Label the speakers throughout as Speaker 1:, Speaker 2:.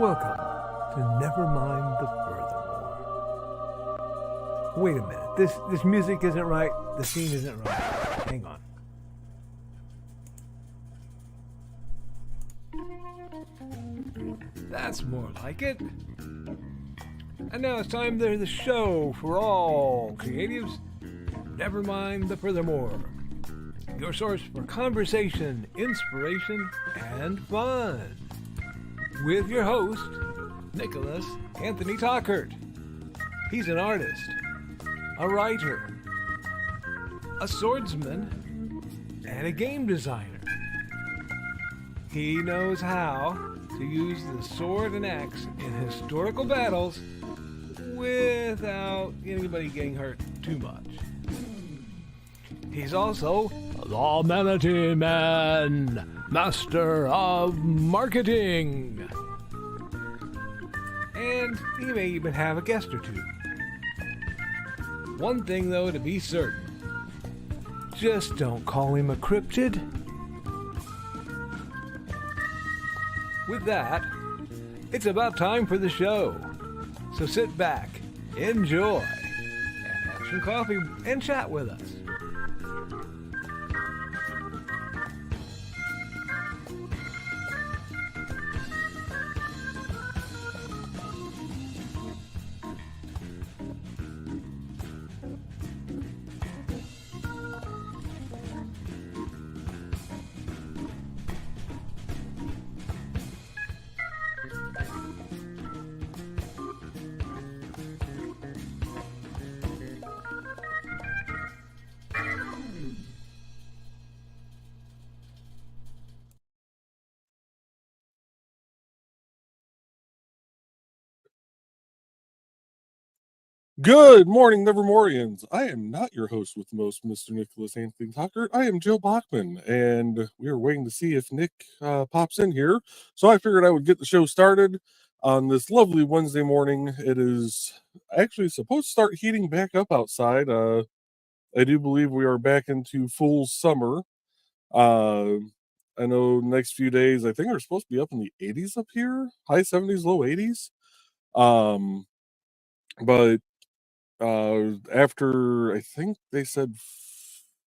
Speaker 1: Welcome to Nevermind the Furthermore. Wait a minute, this music isn't right, the scene isn't right. Hang on. That's more like it. And now it's time to the show for all creatives. Nevermind the Furthermore. Your source for conversation, inspiration, and fun. With your host, Nicholas Anthony Tockert. He's an artist, a writer, a swordsman, and a game designer. He knows how to use the sword and axe in historical battles without anybody getting hurt too much. He's also the Manatee Man, master of marketing. And he may even have a guest or two. One thing, though, to be certain. Just don't call him a cryptid. With that, it's about time for the show. So sit back, enjoy, and have some coffee and chat with us.
Speaker 2: Good morning, Nevermorians. I am not your host with the most, Mr. Nicholas Anthony Tockert. I am Joe Bachman, and we are waiting to see if Nick pops in here. So I figured I would get the show started on this lovely Wednesday morning. It is actually supposed to start heating back up outside. I do believe we are back into full summer. I know next few days, I think we're supposed to be up in the 80s up here, high 70s, low 80s. But after I think they said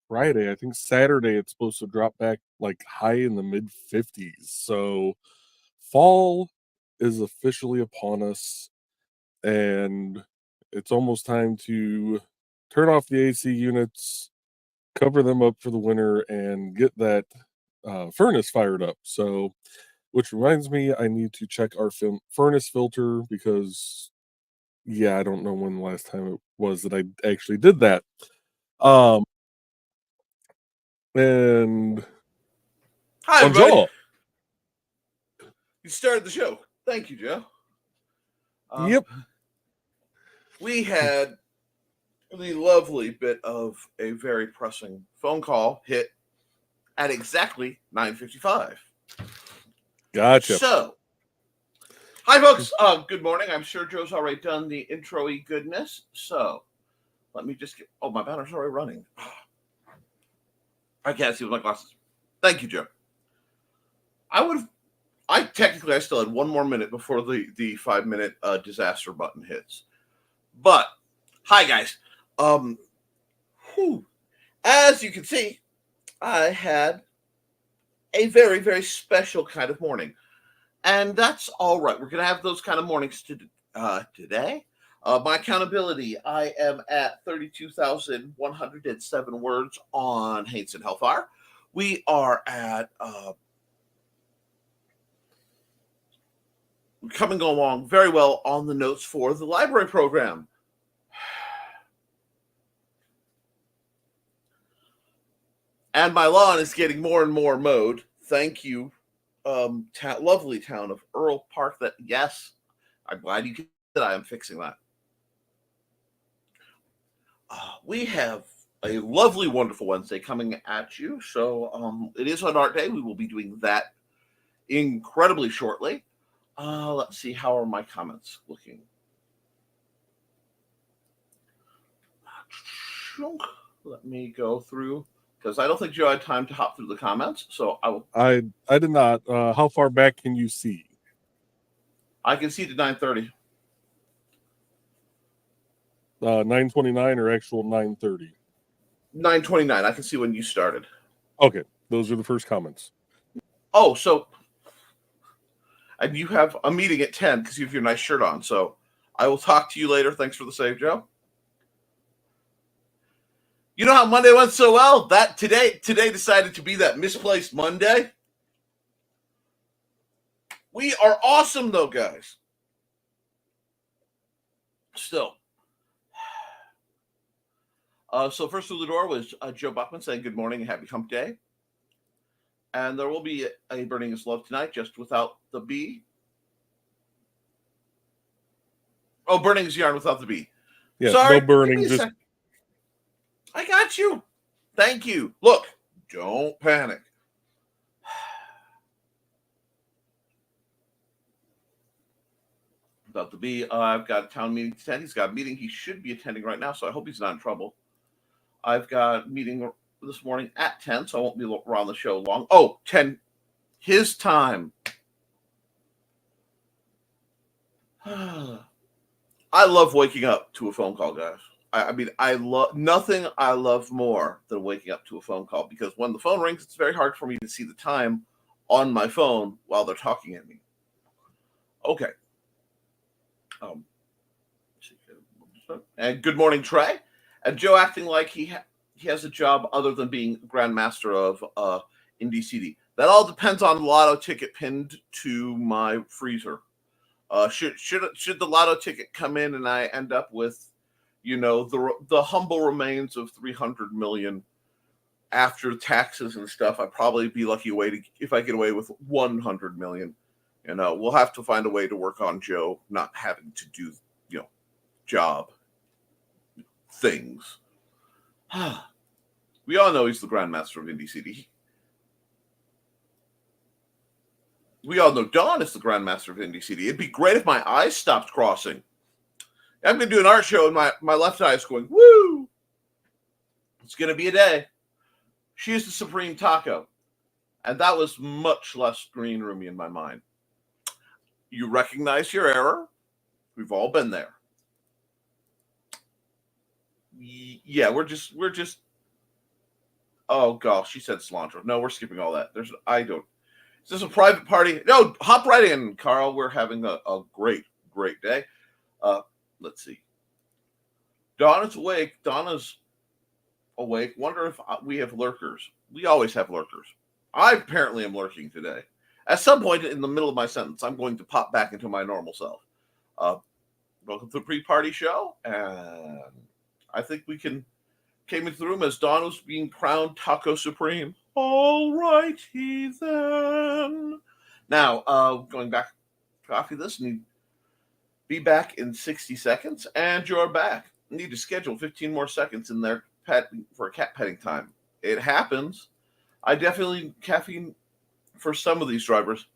Speaker 2: Friday, I think Saturday it's supposed to drop back like high in the mid 50s. So fall is officially upon us, and it's almost time to turn off the AC units, cover them up for the winter, and get that furnace fired up. So, which reminds me, I need to check our furnace filter because yeah, I don't know when the last time it was that I actually did that. And
Speaker 3: hi, everybody.
Speaker 2: Joel.
Speaker 3: You started the show. Thank you, Joe.
Speaker 2: Yep.
Speaker 3: We had the lovely bit of a very pressing phone call hit at exactly 9:55.
Speaker 2: Gotcha.
Speaker 3: So, hi, folks. Good morning. I'm sure Joe's already done the intro-y goodness. So, let me just get... Oh, my banner's already running. I can't see with my glasses. Thank you, Joe. I still had one more minute before the 5-minute disaster button hits. But, hi, guys. As you can see, I had a very, very special kind of morning. And that's all right. We're going to have those kind of mornings today. My accountability, I am at 32,107 words on Hates and Hellfire. We are at coming along very well on the notes for the library program. And my lawn is getting more and more mowed. Thank you, lovely town of Earl Park. Yes, I'm glad you did that. I am fixing that. We have a lovely, wonderful Wednesday coming at you. So it is on Art Day. We will be doing that incredibly shortly. Let's see. How are my comments looking? Let me go through, because I don't think Joe had time to hop through the comments. So I will.
Speaker 2: I did not. How far back can you see?
Speaker 3: I can see to 9:30.
Speaker 2: 9:29 or actual 9:30?
Speaker 3: 9:29. I can see when you started.
Speaker 2: Okay, those are the first comments.
Speaker 3: Oh, so, and you have a meeting at 10 because you have your nice shirt on. So I will talk to you later. Thanks for the save, Joe. You know how Monday went so well? That today decided to be that misplaced Monday. We are awesome, though, guys. Still. So first through the door was Joe Buckman saying good morning and happy hump day. And there will be a Burning is Love tonight, just without the B. Oh, Burning is Yarn without the B.
Speaker 2: Yeah,
Speaker 3: Sorry,
Speaker 2: no burning.
Speaker 3: give me a
Speaker 2: Just
Speaker 3: sec. I got you. Thank you. Look, don't panic. Without the B, I've got a town meeting to attend. He's got a meeting he should be attending right now, so I hope he's not in trouble. I've got a meeting this morning at 10, so I won't be around the show long. Oh, 10, his time. I love waking up to a phone call, guys. I mean, I love nothing I love more than waking up to a phone call, because when the phone rings, it's very hard for me to see the time on my phone while they're talking at me. Okay. And good morning, Trey. And Joe acting like he has a job other than being Grandmaster of Indie CD. That all depends on the lotto ticket pinned to my freezer. Should the lotto ticket come in and I end up with, you know, the humble remains of 300 million after taxes and stuff, I'd probably be lucky if I get away with 100 million. You know, we'll have to find a way to work on Joe not having to do, you know, job things. We all know he's the Grandmaster of Indie CD. We all know Don is the Grandmaster of Indie CD. It'd be great if my eyes stopped crossing. I'm going to do an art show and my left eye is going, woo! It's going to be a day. She is the Supreme Taco. And that was much less green roomy in my mind. You recognize your error. We've all been there. Yeah, we're just. Oh gosh, she said cilantro. No, we're skipping all that. Is this a private party? No, hop right in, Carl. We're having a great day. Let's see. Donna's awake. Donna's awake. Wonder if we have lurkers. We always have lurkers. I apparently am lurking today. At some point in the middle of my sentence, I'm going to pop back into my normal self. Welcome to the pre-party show. And I think we came into the room as Dawn was being crowned Taco Supreme. All righty then. Now, going back to coffee this, need be back in 60 seconds, and you're back. Need to schedule 15 more seconds in there for cat petting time. It happens. I definitely need caffeine for some of these drivers.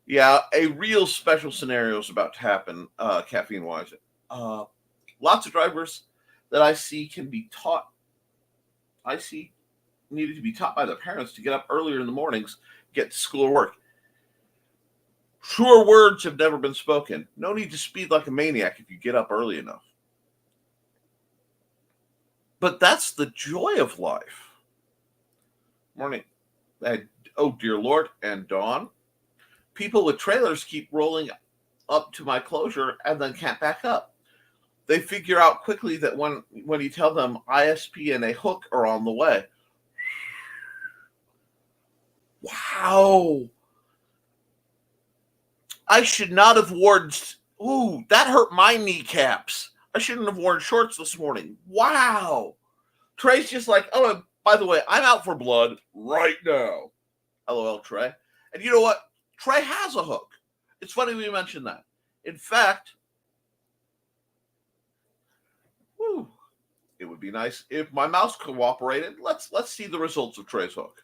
Speaker 3: Yeah, a real special scenario is about to happen, caffeine-wise. Lots of drivers that I see can be taught. I see needed to be taught by their parents to get up earlier in the mornings, get to school or work. Truer words have never been spoken. No need to speed like a maniac if you get up early enough. But that's the joy of life. Morning. Oh, dear Lord, and Dawn. People with trailers keep rolling up to my closure and then can't back up. They figure out quickly that when you tell them ISP and a hook are on the way. Wow. I should not have worn... Ooh, that hurt my kneecaps. I shouldn't have worn shorts this morning. Wow. Trey's just like, oh, and by the way, I'm out for blood right now. LOL, Trey. And you know what? Trey has a hook. It's funny we mentioned that. In fact, it would be nice if my mouse cooperated. Let's see the results of Trey's hook.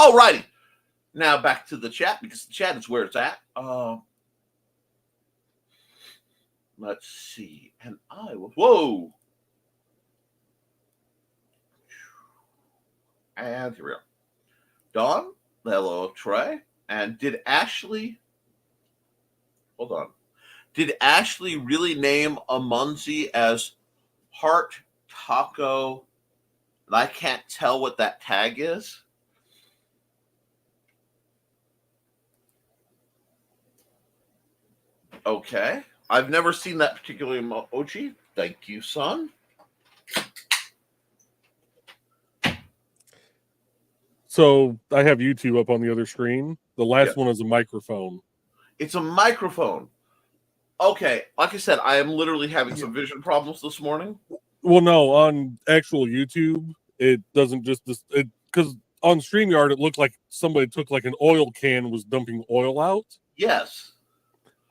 Speaker 3: All righty. Now back to the chat, because the chat is where it's at. Let's see. And I will. Whoa. And here we are. Dawn, hello, Trey. And did Ashley. Hold on. Did Ashley really name a Munzie as Heart Taco? And I can't tell what that tag is. Okay. I've never seen that particular emoji. Thank you, son.
Speaker 2: So I have YouTube up on the other screen. The last one is a microphone.
Speaker 3: It's a microphone. Okay. Like I said, I am literally having some vision problems this morning.
Speaker 2: Well, no, on actual YouTube, it doesn't just it because on StreamYard it looked like somebody took like an oil can and was dumping oil out.
Speaker 3: Yes.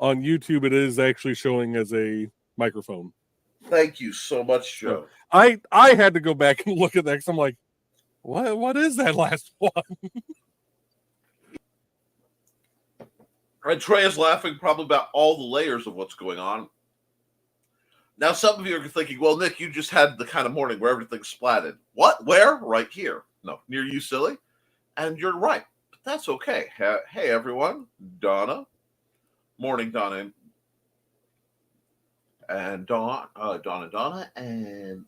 Speaker 2: On YouTube, it is actually showing as a microphone.
Speaker 3: Thank you so much, Joe.
Speaker 2: I had to go back and look at that because I'm like, what is that last one?
Speaker 3: And Trey is laughing probably about all the layers of what's going on. Now, some of you are thinking, well, Nick, you just had the kind of morning where everything's splatted. What? Where? Right here. No, near you, silly. And you're right. But that's okay. Hey, everyone. Donna. Morning, Donna. And Donna. And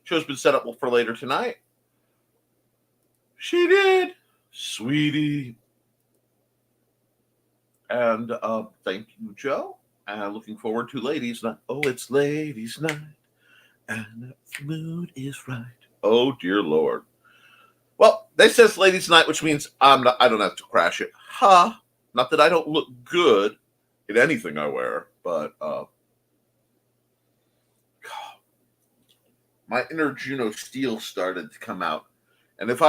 Speaker 3: show's been set up for later tonight. She did. Sweetie. And thank you, Joe. And looking forward to ladies' night. Oh, it's ladies' night. And the mood is right. Oh, dear Lord. Well, they says ladies' night, which means I don't have to crash it. Ha. Not that I don't look good in anything I wear, but my inner Juno Steele started to come out. And if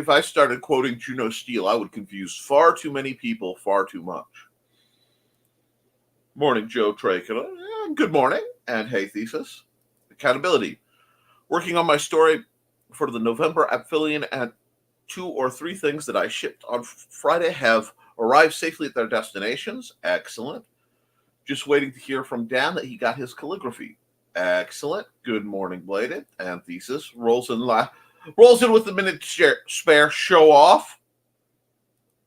Speaker 3: I started quoting Juno Steele, I would confuse far too many people far too much. Morning, Joe Trey. Good morning. And hey, Thesis. Accountability. Working on my story for the November Aphelion, and 2 or 3 things that I shipped on Friday have arrived safely at their destinations. Excellent. Just waiting to hear from Dan that he got his calligraphy. Excellent. Good morning, Bladed. And Thesis rolls in with a minute spare. Show off.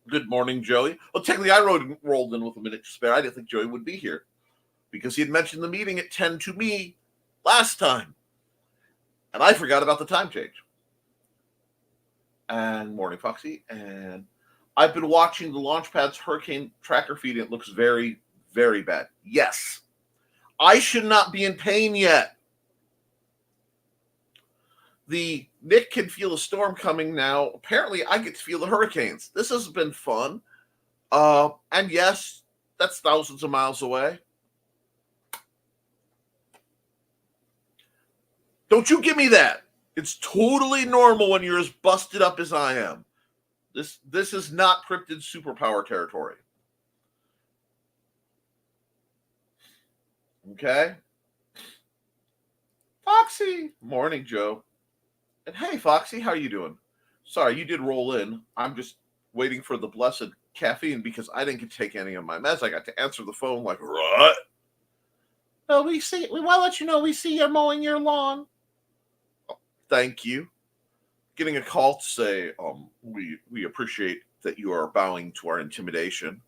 Speaker 3: Good morning, Joey. Well, technically, I rolled in with a minute to spare. I didn't think Joey would be here because he had mentioned the meeting at 10 to me last time. And I forgot about the time change. And morning, Foxy. And I've been watching the Launchpad's hurricane tracker feed. And it looks very, very bad. Yes. I should not be in pain yet. Nick can feel a storm coming now. Apparently, I get to feel the hurricanes. This has been fun. And yes, that's thousands of miles away. Don't you give me that. It's totally normal when you're as busted up as I am. This is not cryptid superpower territory. Okay? Foxy. Morning, Joe. And hey, Foxy, how you doing? Sorry, you did roll in. I'm just waiting for the blessed caffeine because I didn't get to take any of my meds. I got to answer the phone like, what? No, we want to let you know we see you're mowing your lawn. Oh, thank you. Getting a call to say we appreciate that you are bowing to our intimidation.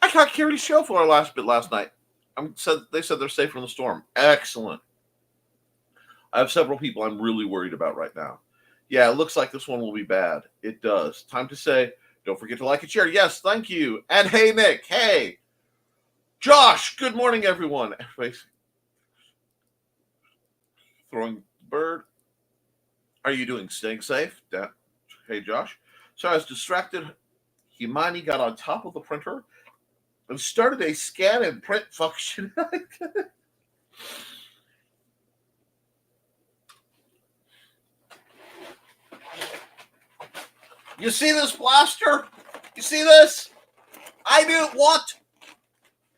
Speaker 3: I got Carrie show for our last night. They said they're safe from the storm. Excellent. I have several people I'm really worried about right now. Yeah, it looks like this one will be bad. It does. Time to say, don't forget to like and share. Yes, thank you. And hey, Nick. Hey. Josh. Good morning, everyone. Everybody's throwing the bird. Are you doing? Staying safe? Hey, Josh. So I was distracted. Himani got on top of the printer and started a scan and print function. You see this blaster? You see this? I didn't want,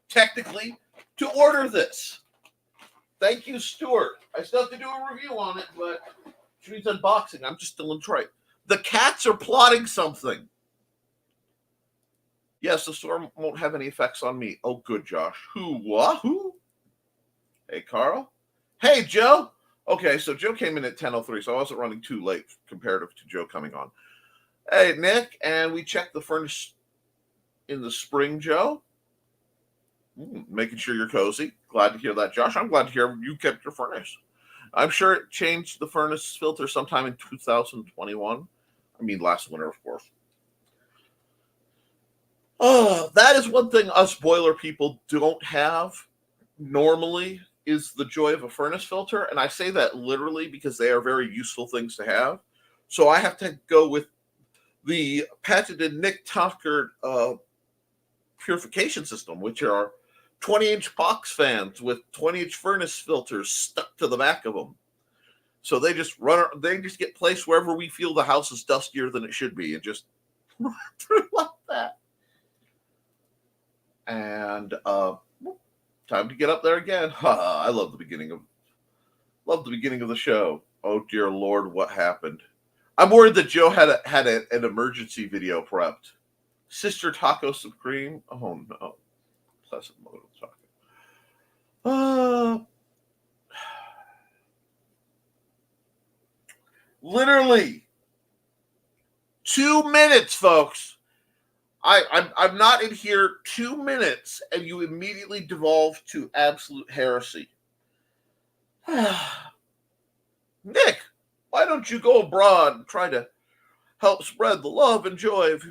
Speaker 3: technically, to order this. Thank you, Stuart. I still have to do a review on it, but which means unboxing. I'm just still in Detroit. The cats are plotting something. Yes, the storm won't have any effects on me. Oh, good, Josh. Who? What? Who? Hey, Carl. Hey, Joe. Okay, so Joe came in at 10:03, so I wasn't running too late comparative to Joe coming on. Hey, Nick, and we checked the furnace in the spring, Joe. Making sure you're cozy. Glad to hear that, Josh. I'm glad to hear you kept your furnace. I'm sure it changed the furnace filter sometime in 2021. I mean, last winter, of course. Oh, that is one thing us boiler people don't have normally is the joy of a furnace filter. And I say that literally because they are very useful things to have. So I have to go with the patented Nick Tockert purification system, which are 20-inch box fans with 20-inch furnace filters stuck to the back of them. So they just get placed wherever we feel the house is dustier than it should be and just run through like that. And time to get up there again. I love the beginning of the show. Oh dear Lord, what happened? I'm worried that Joe had an emergency video prepped. Sister Taco Supreme. Oh no. Pleasant mode of talking. Literally 2 minutes, folks. I'm not in here 2 minutes, and you immediately devolve to absolute heresy. Nick, why don't you go abroad and try to help spread the love and joy of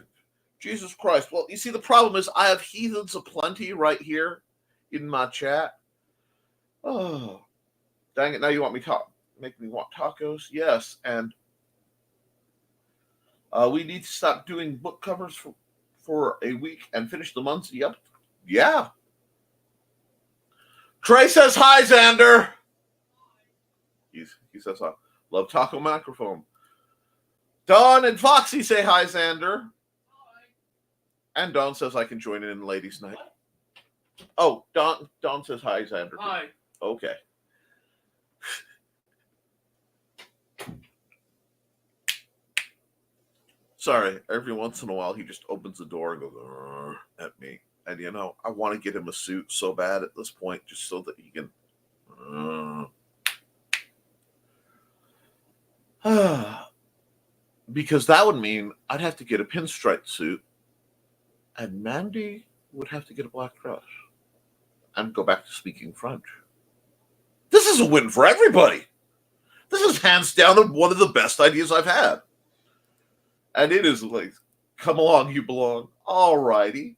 Speaker 3: Jesus Christ? Well, you see, the problem is I have heathens aplenty right here in my chat. Oh, dang it! Now you want me make me want tacos? Yes, and we need to stop doing book covers for a week and finish the months. Yep. Yeah. Trey says hi, Xander. He says hi. Love taco microphone. Dawn and Foxy say hi, Xander. Hi. And Dawn says I can join in ladies' night. What? Oh, Dawn says hi, Xander. Hi. Okay. Sorry, every once in a while he just opens the door and goes at me. And, you know, I want to get him a suit so bad at this point just so that he can... because that would mean I'd have to get a pinstripe suit and Mandy would have to get a black dress and go back to speaking French. This is a win for everybody. This is hands down one of the best ideas I've had. And it is like, come along, you belong. All righty.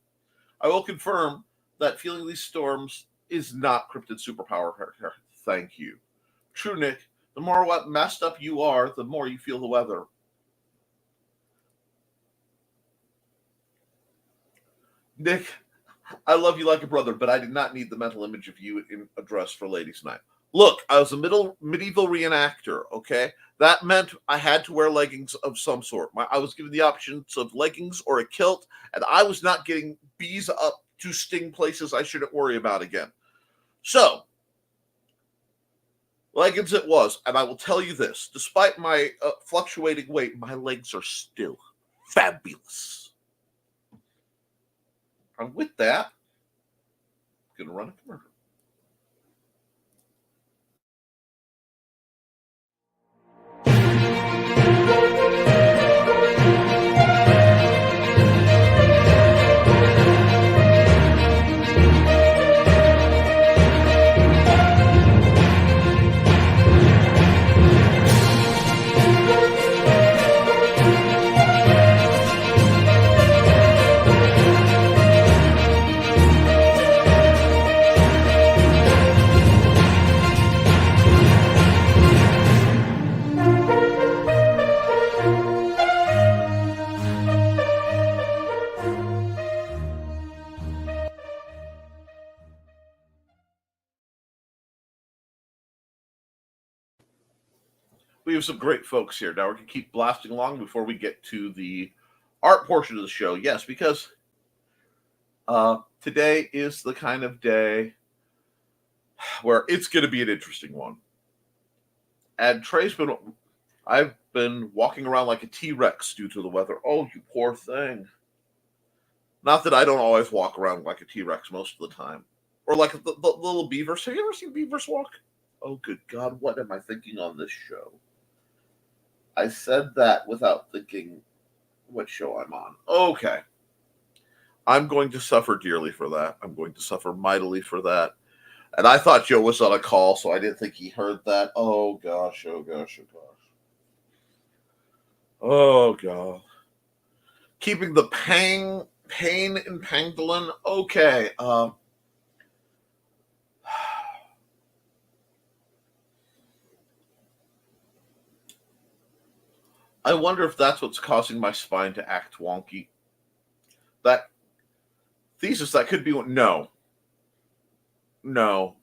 Speaker 3: I will confirm that feeling these storms is not cryptid superpower. Thank you. True, Nick. The more messed up you are, the more you feel the weather. Nick, I love you like a brother, but I did not need the mental image of you in a dress for ladies' night. Look, I was a medieval reenactor, okay? That meant I had to wear leggings of some sort. I was given the options of leggings or a kilt, and I was not getting bees up to sting places I shouldn't worry about again. So, leggings it was, and I will tell you this. Despite my fluctuating weight, my legs are still fabulous. And with that, I'm going to run a commercial. We have some great folks here. Now we're going to keep blasting along before we get to the art portion of the show. Yes, because today is the kind of day where it's going to be an interesting one. And I've been walking around like a T-Rex due to the weather. Oh, you poor thing. Not that I don't always walk around like a T-Rex most of the time. Or like the little beavers. Have you ever seen beavers walk? Oh, good God, what am I thinking on this show? I said that without thinking what show I'm on. Okay. I'm going to suffer dearly for that. I'm going to suffer mightily for that. And I thought Joe was on a call, so I didn't think he heard that. Oh, gosh, oh, gosh, oh, gosh. Oh, God. Keeping the pain in pangolin. Okay. I wonder if that's what's causing my spine to act wonky. That thesis, that could be one. No. No.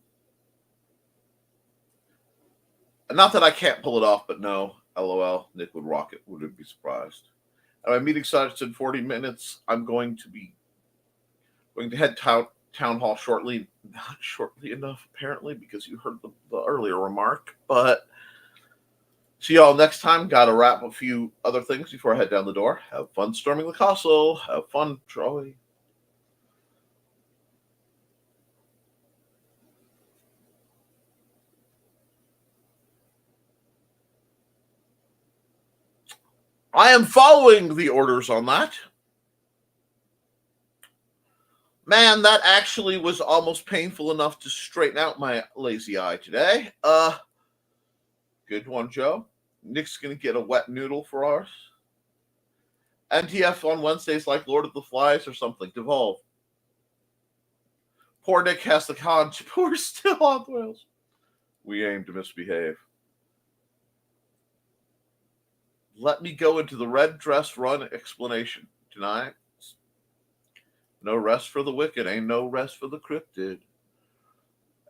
Speaker 3: Not that I can't pull it off, but no. LOL. Nick would rock it. Wouldn't be surprised. My meeting starts in 40 minutes. I'm going to head town hall shortly. Not shortly enough, apparently, because you heard the earlier remark. But see y'all next time. Got to wrap a few other things before I head down the door. Have fun storming the castle. Have fun, Troy. I am following the orders on that. Man, that actually was almost painful enough to straighten out my lazy eye today. Good one, Joe. Nick's gonna get a wet noodle for us. NTF on Wednesdays like Lord of the Flies or something. Devolve. Poor Nick has the conch. We're still on thrills. We aim to misbehave. Let me go into the red dress run explanation tonight. No rest for the wicked, ain't no rest for the cryptid.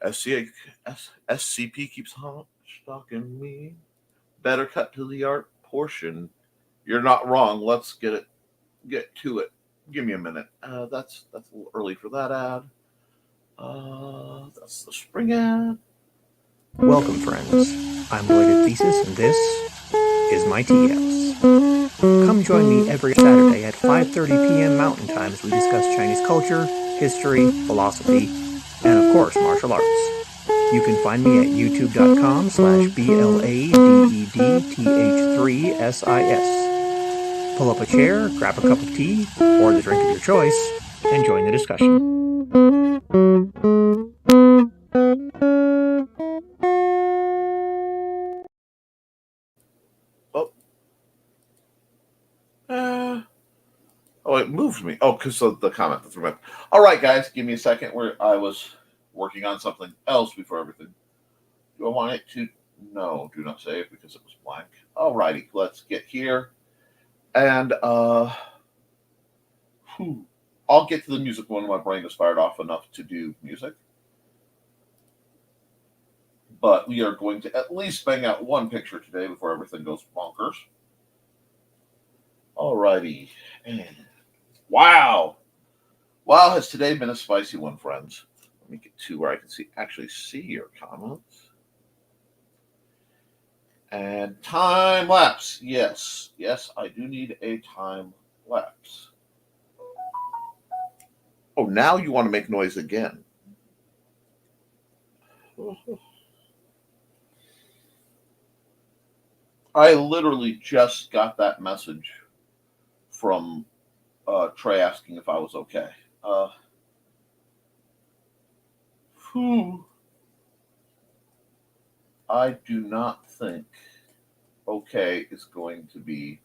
Speaker 3: SCP keeps stalking me. Better cut to the art portion. You're not wrong. Let's get to it. Give me a minute. That's a little early for that ad. That's the spring ad.
Speaker 4: Welcome, friends. I'm Lloyd Thesis, and this is my TS. Come join me every Saturday at 5:30 p.m. Mountain Time as we discuss Chinese culture, history, philosophy, and of course, martial arts. You can find me at youtube.com/BLADETH3SIS. Pull up a chair, grab a cup of tea, or the drink of your choice, and join the discussion.
Speaker 3: Oh, it moved me. Oh, because of the comment that's removed. All right, guys, give me a second where I was working on something else before everything. Do I want it to? No, do not save because it was blank. All righty, let's get here. And I'll get to the music when my brain is fired off enough to do music. But we are going to at least bang out one picture today before everything goes bonkers. All righty. And wow. Wow, has today been a spicy one, friends. Let me get to where I can actually see your comments. And time lapse. Yes, I do need a time lapse. Oh, now you want to make noise again. I literally just got that message from Trey asking if I was okay. I do not think okay is going to be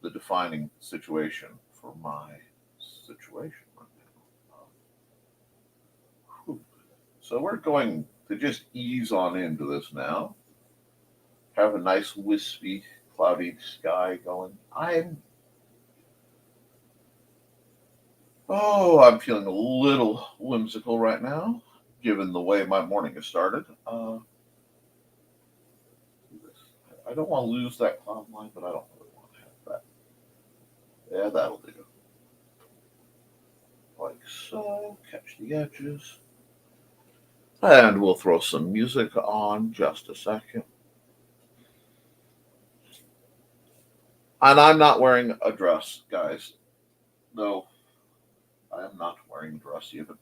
Speaker 3: the defining situation for my situation right now. So we're going to just ease on into this now. Have a nice wispy, cloudy sky going. I'm feeling a little whimsical right now, given the way my morning has started. I don't want to lose that cloud line, but I don't really want to have that. Yeah, that'll do. Like so. Catch the edges. And we'll throw some music on just a second. And I'm not wearing a dress, guys. No, I am not wearing a dress even.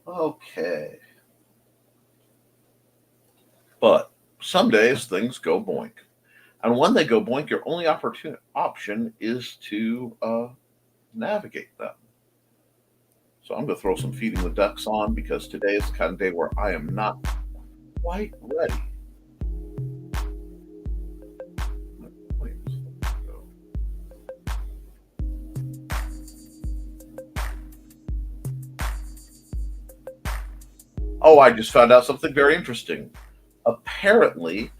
Speaker 3: Okay. But some days things go boink. And when they go boink, your only option is to navigate them. So I'm going to throw some Feeding the Ducks on because today is the kind of day where I am not quite ready. Oh, I just found out something very interesting. Apparently,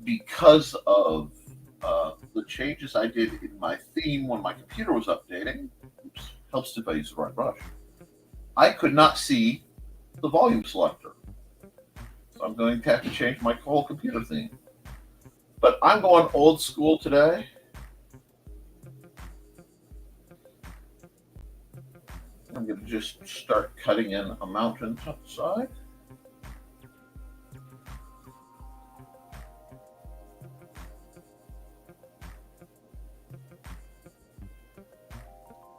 Speaker 3: because of the changes I did in my theme when my computer was updating, helps if I use the right brush, I could not see the volume selector. So I'm going to have to change my whole computer theme. But I'm going old school today. I'm going to just start cutting in a mountain outside.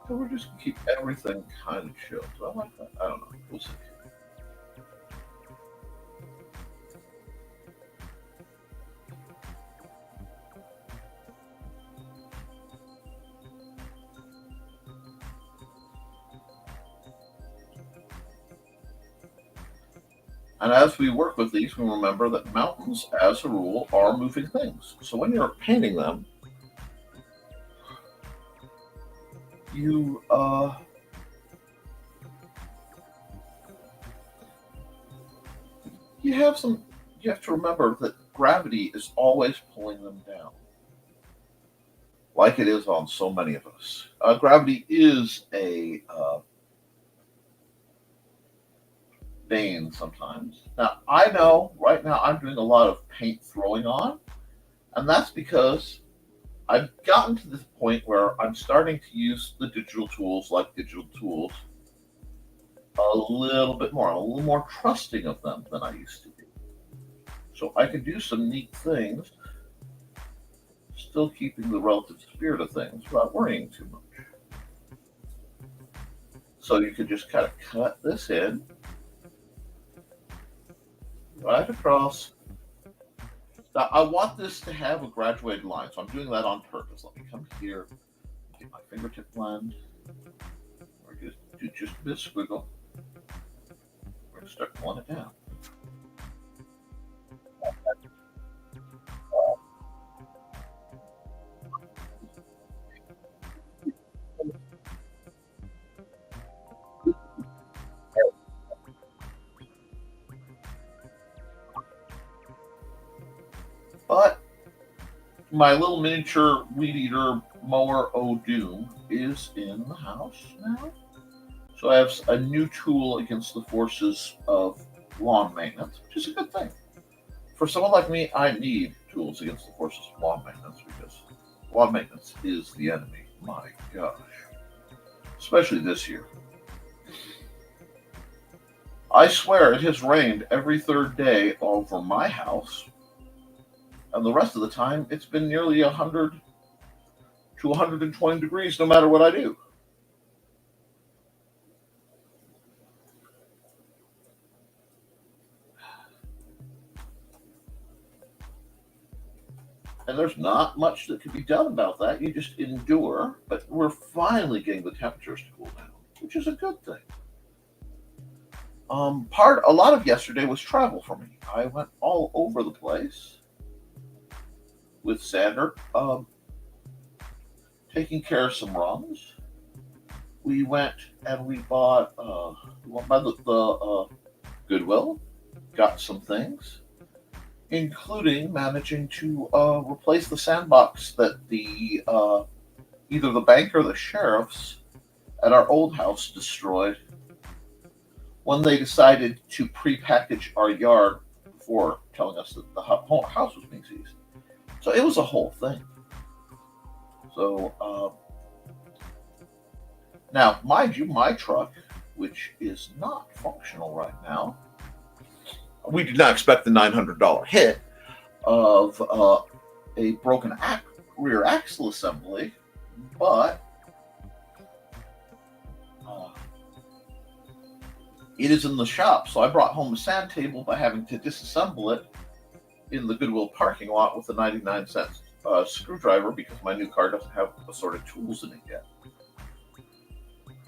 Speaker 3: So we're just going to keep everything kind of chill. So I like that. I don't know. We'll see. And as we work with these, we remember that mountains, as a rule, are moving things. So when you're painting them, you have to remember that gravity is always pulling them down, like it is on so many of us. Gravity is a bane sometimes. Now, I know right now I'm doing a lot of paint throwing on, and that's because I've gotten to this point where I'm starting to use the digital tools like digital tools a little bit more. I'm a little more trusting of them than I used to be. So I can do some neat things, still keeping the relative spirit of things without worrying too much. So you could just kind of cut this in, right across. Now, I want this to have a graduated line, so I'm doing that on purpose. Let me come here, get my fingertip blend. We're going to do just a bit of squiggle. We're going to start pulling it down. But my little miniature weed eater mower O'Doom is in the house now. So I have a new tool against the forces of lawn maintenance, which is a good thing. For someone like me, I need tools against the forces of lawn maintenance because lawn maintenance is the enemy. My gosh. Especially this year. I swear it has rained every third day over my house. And the rest of the time, it's been nearly 100 to 120 degrees no matter what I do. And there's not much that can be done about that. You just endure. But we're finally getting the temperatures to cool down, which is a good thing. A lot of yesterday was travel for me. I went all over the place with Sander, taking care of some runs. We went and we bought, we went by the Goodwill, got some things, including managing to replace the sandbox that the either the bank or the sheriffs at our old house destroyed when they decided to pre-package our yard before telling us that the house was being seized. So it was a whole thing. So now, mind you, my truck which is not functional right now. We did not expect the $900 hit of a broken rear axle assembly, but it is in the shop. So I brought home a sand table by having to disassemble it in the Goodwill parking lot with a 99-cent screwdriver because my new car doesn't have assorted tools in it yet.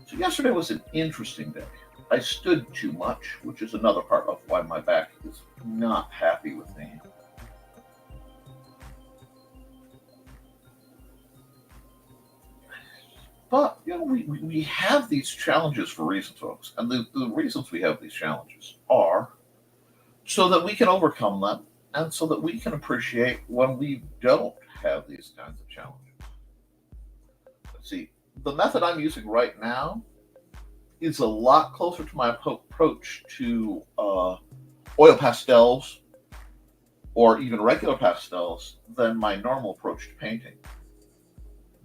Speaker 3: So yesterday was an interesting day. I stood too much, which is another part of why my back is not happy with me. But, we have these challenges for reasons, folks. And the reasons we have these challenges are so that we can overcome them and so that we can appreciate when we don't have these kinds of challenges. Let's see. The method I'm using right now is a lot closer to my approach to oil pastels or even regular pastels than my normal approach to painting.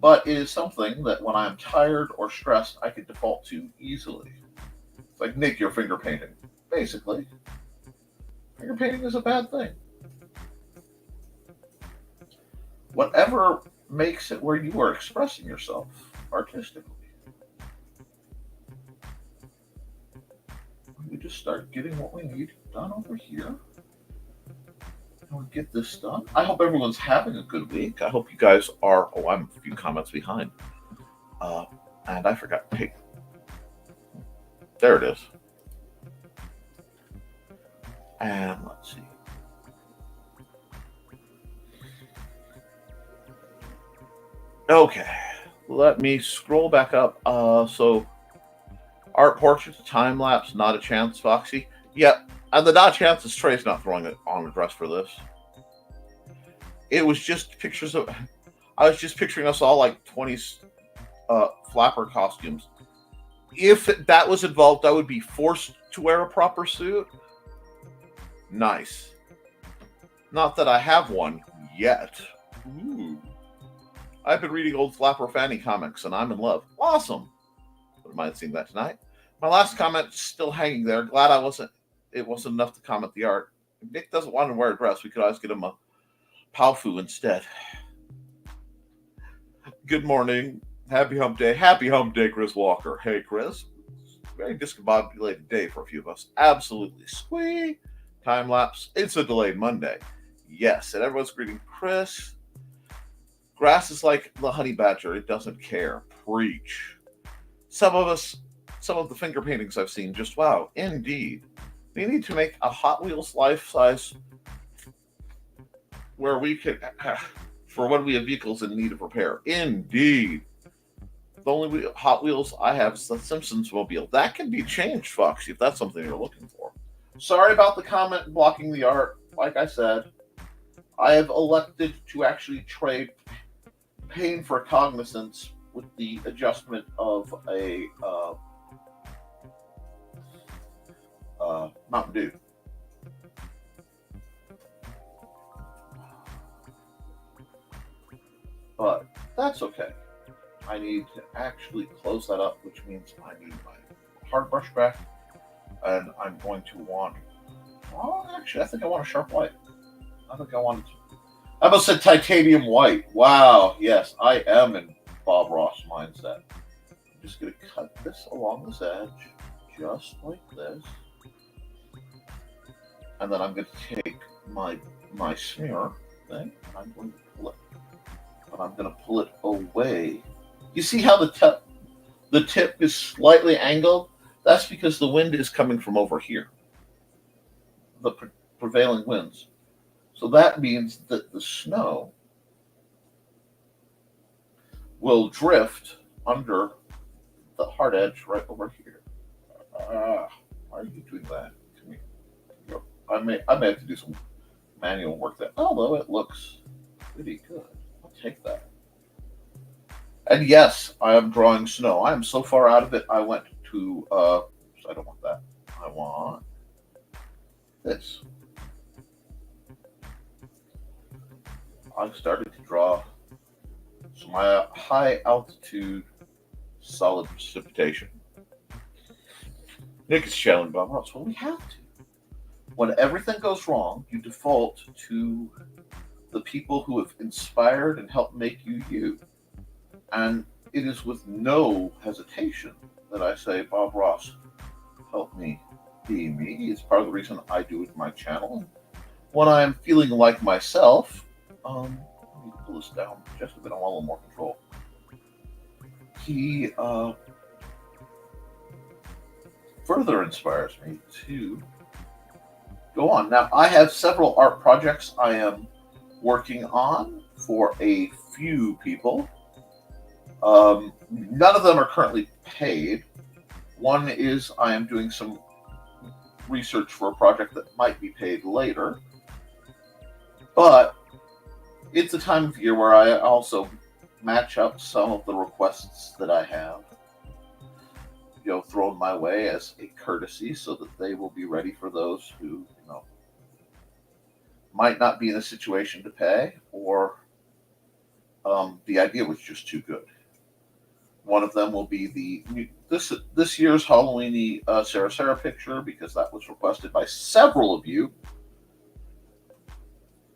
Speaker 3: But it is something that when I'm tired or stressed, I can default to easily. It's like, Nick, you're finger painting. Basically, finger painting is a bad thing. Whatever makes it where you are expressing yourself artistically. We just start getting what we need done over here. We'll get this done. I hope everyone's having a good week. I hope you guys are. Oh, I'm a few comments behind. And I forgot. Hey, there it is. And let's see. Okay, let me scroll back up. So, art portraits, time lapse, not a chance, Foxy. Yep. And the not chance is Trey's not throwing it on a dress for this. It was just pictures of. I was just picturing us all like 20s flapper costumes. If that was involved, I would be forced to wear a proper suit. Nice. Not that I have one yet. Ooh. I've been reading old Flapper Fanny comics and I'm in love. Awesome. Wouldn't mind seeing that tonight. My last comment is still hanging there. Glad it wasn't enough to comment the art. If Nick doesn't want to wear a dress, we could always get him a Powfu instead. Good morning. Happy hump day. Happy hump day, Chris Walker. Hey, Chris. Very discombobulated day for a few of us. Absolutely. Squee. Time lapse. It's a delayed Monday. Yes, and everyone's greeting Chris. Grass is like the honey badger. It doesn't care. Preach. Some of the finger paintings I've seen, just wow. Indeed. We need to make a Hot Wheels life size where we can, for when we have vehicles in need of repair. Indeed. The only Hot Wheels I have is the Simpsons mobile. That can be changed, Foxy, if that's something you're looking for. Sorry about the comment blocking the art. Like I said, I have elected to actually trade pain for cognizance with the adjustment of a Mountain Dew. But that's okay. I need to actually close that up, which means I need my hard brush back, and I'm going to want. Oh, actually, I think I want a sharp white. I think I wanted to. I almost said titanium white. Wow. Yes, I am in Bob Ross mindset. I'm just going to cut this along this edge, just like this. And then I'm going to take my smear thing, and I'm going to pull it. But I'm going to pull it away. You see how the tip is slightly angled? That's because the wind is coming from over here. The prevailing winds. So that means that the snow will drift under the hard edge right over here. Why are you doing that? Come here. I may have to do some manual work there. Although it looks pretty good. I'll take that. And yes, I am drawing snow. I am so far out of it, I went to, I don't want that. I want this. I started to draw some high altitude solid precipitation. Nick is channeling Bob Ross. Well, we have to. When everything goes wrong, you default to the people who have inspired and helped make you you. And it is with no hesitation that I say, Bob Ross, help me be me. It's part of the reason I do it in my channel. When I'm feeling like myself, let me pull this down just a bit. I want a little more control. He further inspires me to go on. Now, I have several art projects I am working on for a few people. None of them are currently paid. One is I am doing some research for a project that might be paid later. But it's a time of year where I also match up some of the requests that I have, thrown my way as a courtesy so that they will be ready for those who, might not be in a situation to pay, or the idea was just too good. One of them will be this year's Halloween Sarah picture, because that was requested by several of you.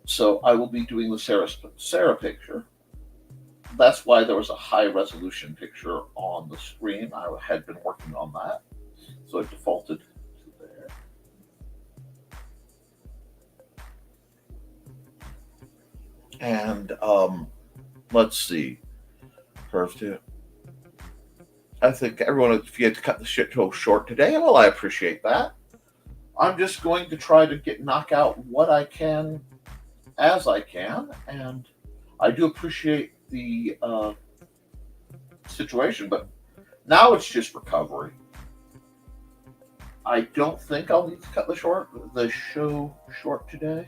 Speaker 3: So I will be doing the Sarah picture. That's why there was a high resolution picture on the screen. I had been working on that, so I defaulted to there. And let's see. Curve 2. I think everyone, if you had to cut the shit to short today, well, I appreciate that. I'm just going to try to knock out what I can as I can, and I do appreciate the situation, but now it's just recovery. I don't think I'll need to cut the show short today.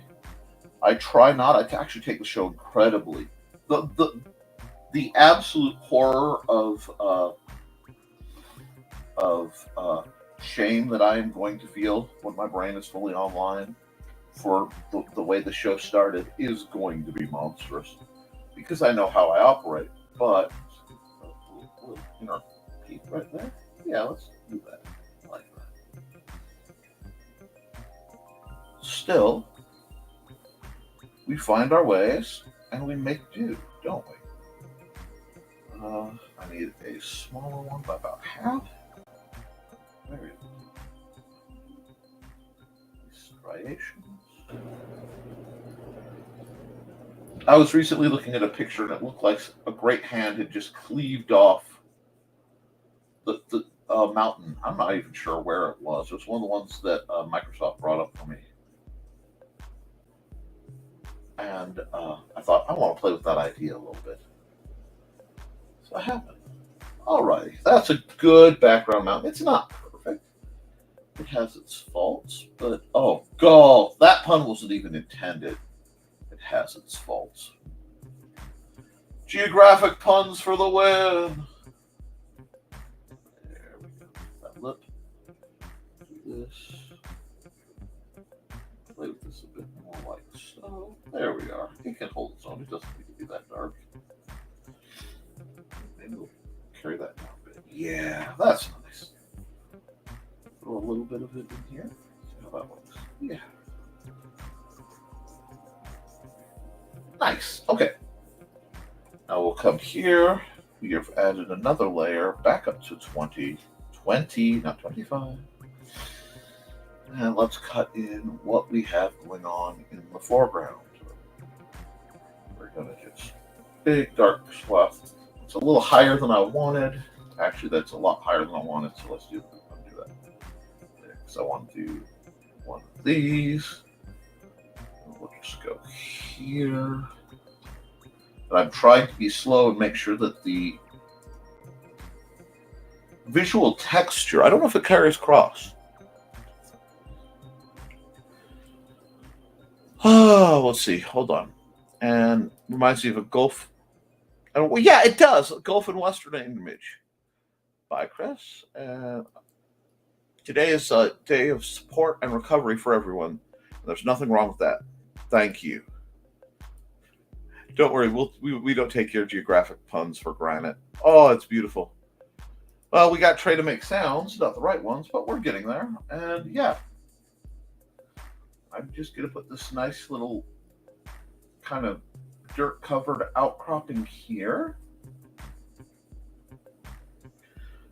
Speaker 3: I try not. I actually take the show incredibly. The absolute horror of shame that I am going to feel when my brain is fully online for the way the show started is going to be monstrous, because I know how I operate. But peek right there. Yeah, let's do that like that. Still, we find our ways and we make do, don't we? I need a smaller one by about half. There we go. Striations. I was recently looking at a picture and it looked like a great hand had just cleaved off the mountain. I'm not even sure where it was. It was one of the ones that Microsoft brought up for me. And I thought, I want to play with that idea a little bit. So I have it. Alrighty, that's a good background mountain. It's not perfect. It has its faults, but oh god, that pun wasn't even intended. It has its faults. Geographic puns for the win. There we go. That lip. Do this. Play with this a bit more like so. There we are. It can hold its own. It doesn't need to be that dark. Maybe we'll carry that down a bit. Yeah, that's nice. Throw a little bit of it in here. See how that works. Yeah. Nice. Okay. Now we'll come here. We have added another layer back up to 20, not 25. And let's cut in what we have going on in the foreground. We're going to just big dark swath. It's a little higher than I wanted. Actually, that's a lot higher than I wanted, so let's do that. So I want to do one of these. We'll just go here. But I'm trying to be slow and make sure that the visual texture, I don't know if it carries across. Oh, let's see. Hold on. And reminds me of a Gulf. Well, yeah, it does. Gulf and Western image. Bye, Chris. Today is a day of support and recovery for everyone. There's nothing wrong with that. Thank you. Don't worry. We don't take your geographic puns for granted. Oh, it's beautiful. Well, we got Trey to make sounds, not the right ones, but we're getting there. And yeah, I'm just going to put this nice little kind of dirt covered outcropping here.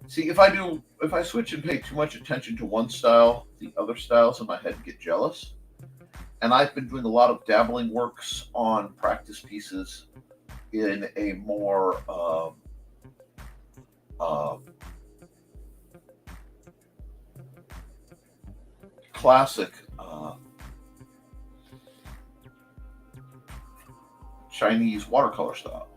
Speaker 3: See, if I switch and pay too much attention to one style, the other styles in my head get jealous. And I've been doing a lot of dabbling works on practice pieces in a more classic Chinese watercolor style.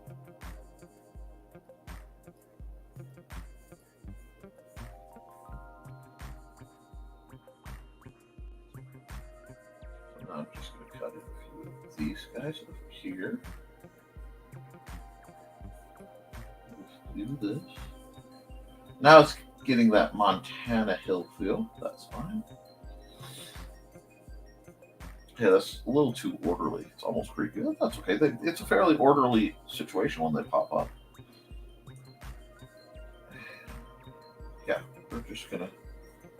Speaker 3: So now I'm just going to cut in a few of these guys over here. Just do this. Now it's getting that Montana Hill feel. That's fine. Yeah, that's a little too orderly. It's almost creepy. That's okay. It's a fairly orderly situation when they pop up. Yeah, we're just going to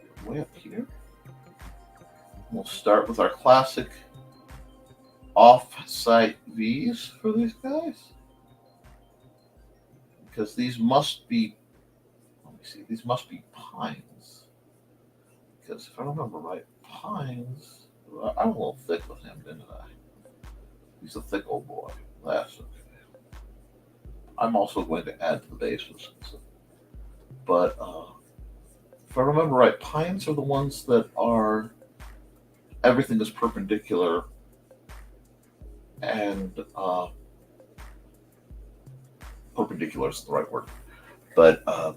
Speaker 3: get way up here. We'll start with our classic off-site V's for these guys. Because these must be, let me see, these must be pines. Because if I remember right, pines... I'm a little thick with him, didn't I? He's a thick old boy. That's okay. I'm also going to add to the bases. But if I remember right, pines are the ones that are, everything is perpendicular and perpendicular is the right word. But on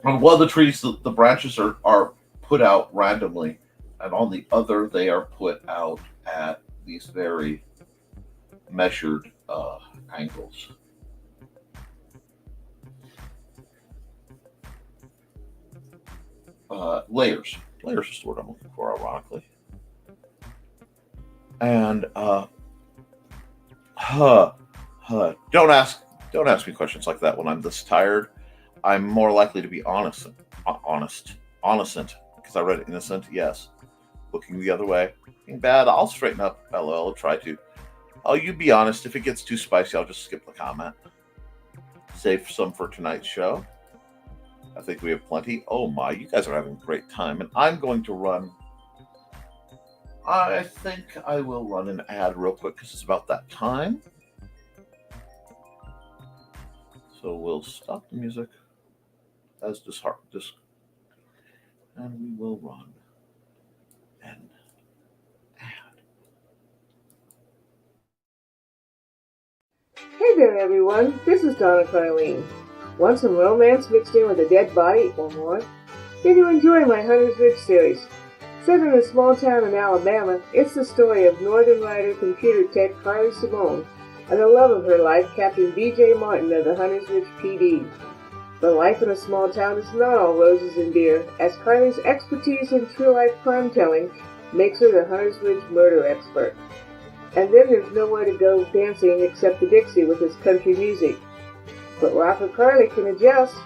Speaker 3: one of the trees, the branches are put out randomly. And on the other, they are put out at these very measured angles. Layers. Layers is the word I'm looking for, ironically. And don't ask me questions like that when I'm this tired. I'm more likely to be honest, because I read innocent, yes. Looking the other way. Being bad, I'll straighten up. I'll try to. Oh, you be honest. If it gets too spicy, I'll just skip the comment. Save some for tonight's show. I think we have plenty. Oh my, you guys are having a great time. And I'm going to run. I think I will run an ad real quick because it's about that time. So we'll stop the music as disheartened. And we will run. And add.
Speaker 5: Hey there, everyone. This is Donna Carlene. Want some romance mixed in with a dead body or more? Did you enjoy my Hunter's Ridge series? Set in a small town in Alabama, it's the story of Northern Rider computer tech Carly Simone and the love of her life, Captain B.J. Martin of the Hunter's Ridge PD. But life in a small town is not all roses and beer, as Carly's expertise in true-life crime-telling makes her the Hunter's Ridge murder expert. And then there's nowhere to go dancing except the Dixie with its country music. But Rocker Carly can adjust,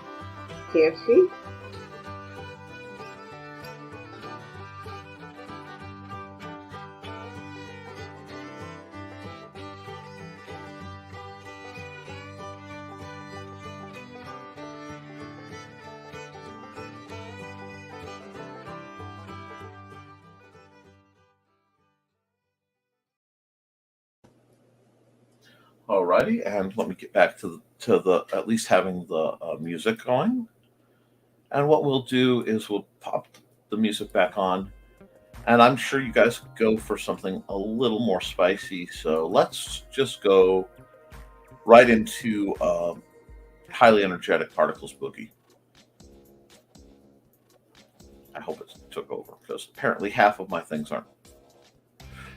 Speaker 5: can't she?
Speaker 3: Alrighty, and let me get back to the at least having the music going. And what we'll do is we'll pop the music back on, and I'm sure you guys go for something a little more spicy. So let's just go right into highly energetic particles boogie. I hope it took over because apparently half of my things aren't.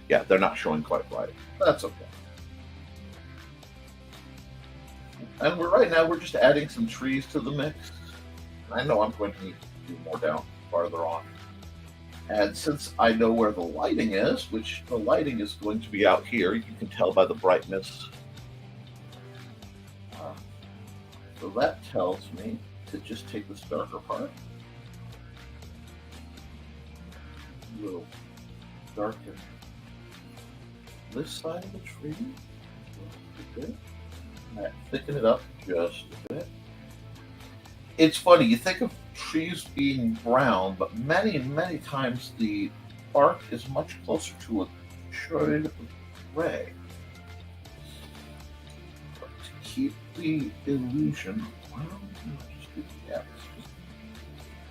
Speaker 3: Yeah, they're not showing quite right. That's okay. And right now we're just adding some trees to the mix. I know I'm going to need to do more down farther on. And since I know where the lighting is, which the lighting is going to be out here, you can tell by the brightness. So that tells me to just take this darker part, a little darken this side of the tree a bit, and thicken it up just a bit. It's funny, you think of trees being brown, but many, many times the bark is much closer to a shade of gray. But to keep the illusion, why don't we just do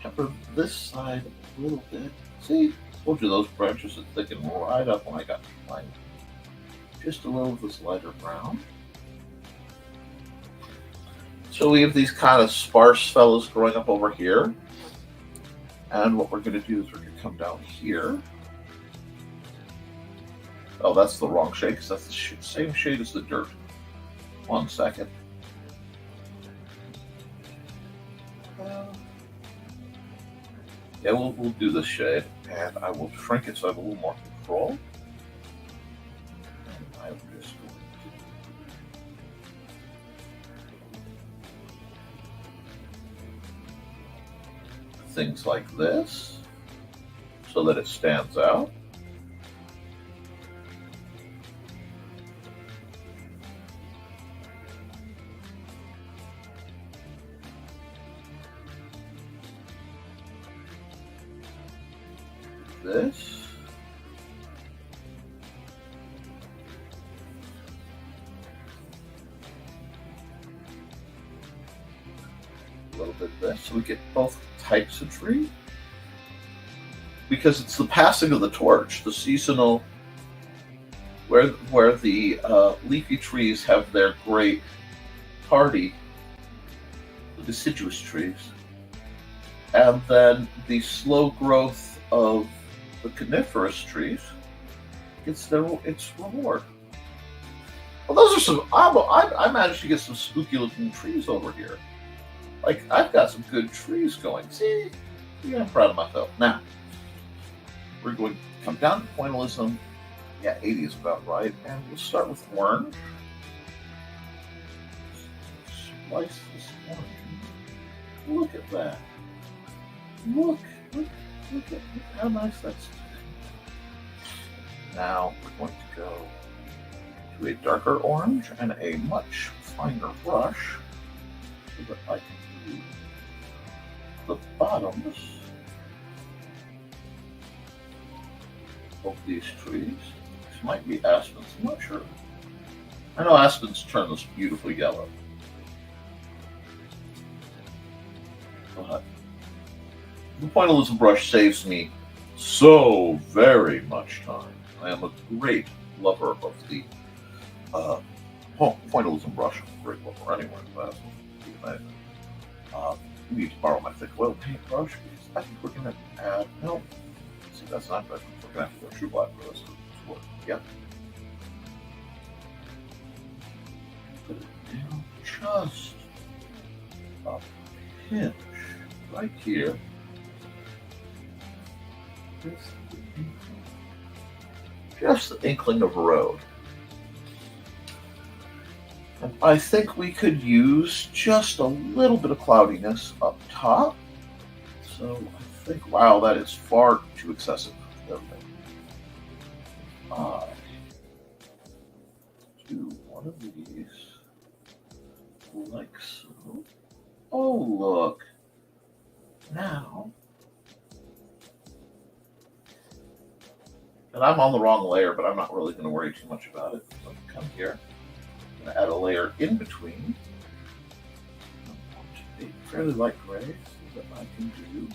Speaker 3: pepper this side a little bit. See, I told you those branches would thicken right up when I got to mine. Just a little of this lighter brown. So we have these kind of sparse fellows growing up over here. And what we're going to do is we're going to come down here. Oh, that's the wrong shade because that's the same shade as the dirt. 1 second. Yeah, we'll do this shade, and I will shrink it so I have a little more control. And I'm just going to things like this so that it stands out. This. A little bit of this, so we get both types of tree. Because it's the passing of the torch, the seasonal, where the leafy trees have their great party, the deciduous trees, and then the slow growth of the coniferous trees gets its reward. Well, those are some. I managed to get some spooky looking trees over here. Like, I've got some good trees going. See, yeah, I'm proud of myself. Now we're going to come down to pointillism. Yeah, 80 is about right, and we'll start with orange. Slice this orange. Look at that. Look at how nice that's. Now we're going to go to a darker orange and a much finer brush so that I can do the bottoms of these trees. This might be aspens, I'm not sure. I know aspens turn this beautiful yellow. But the pointillism brush saves me so very much time. I am a great lover of the pointillism brush. I'm a great lover anyway. You need to borrow my thick oil paintbrush because I think we're going to add. No, see, that's not good. We're going to have to go true black for this to work. Yep. Put it down just a pinch right here. Just the inkling of a road. And I think we could use just a little bit of cloudiness up top. So I think, wow, that is far too excessive. I do one of these like so. Oh, look. Now, and I'm on the wrong layer, but I'm not really going to worry too much about it. So I'm come here. I'm going to add a layer in between. I want to be fairly light gray so that I can do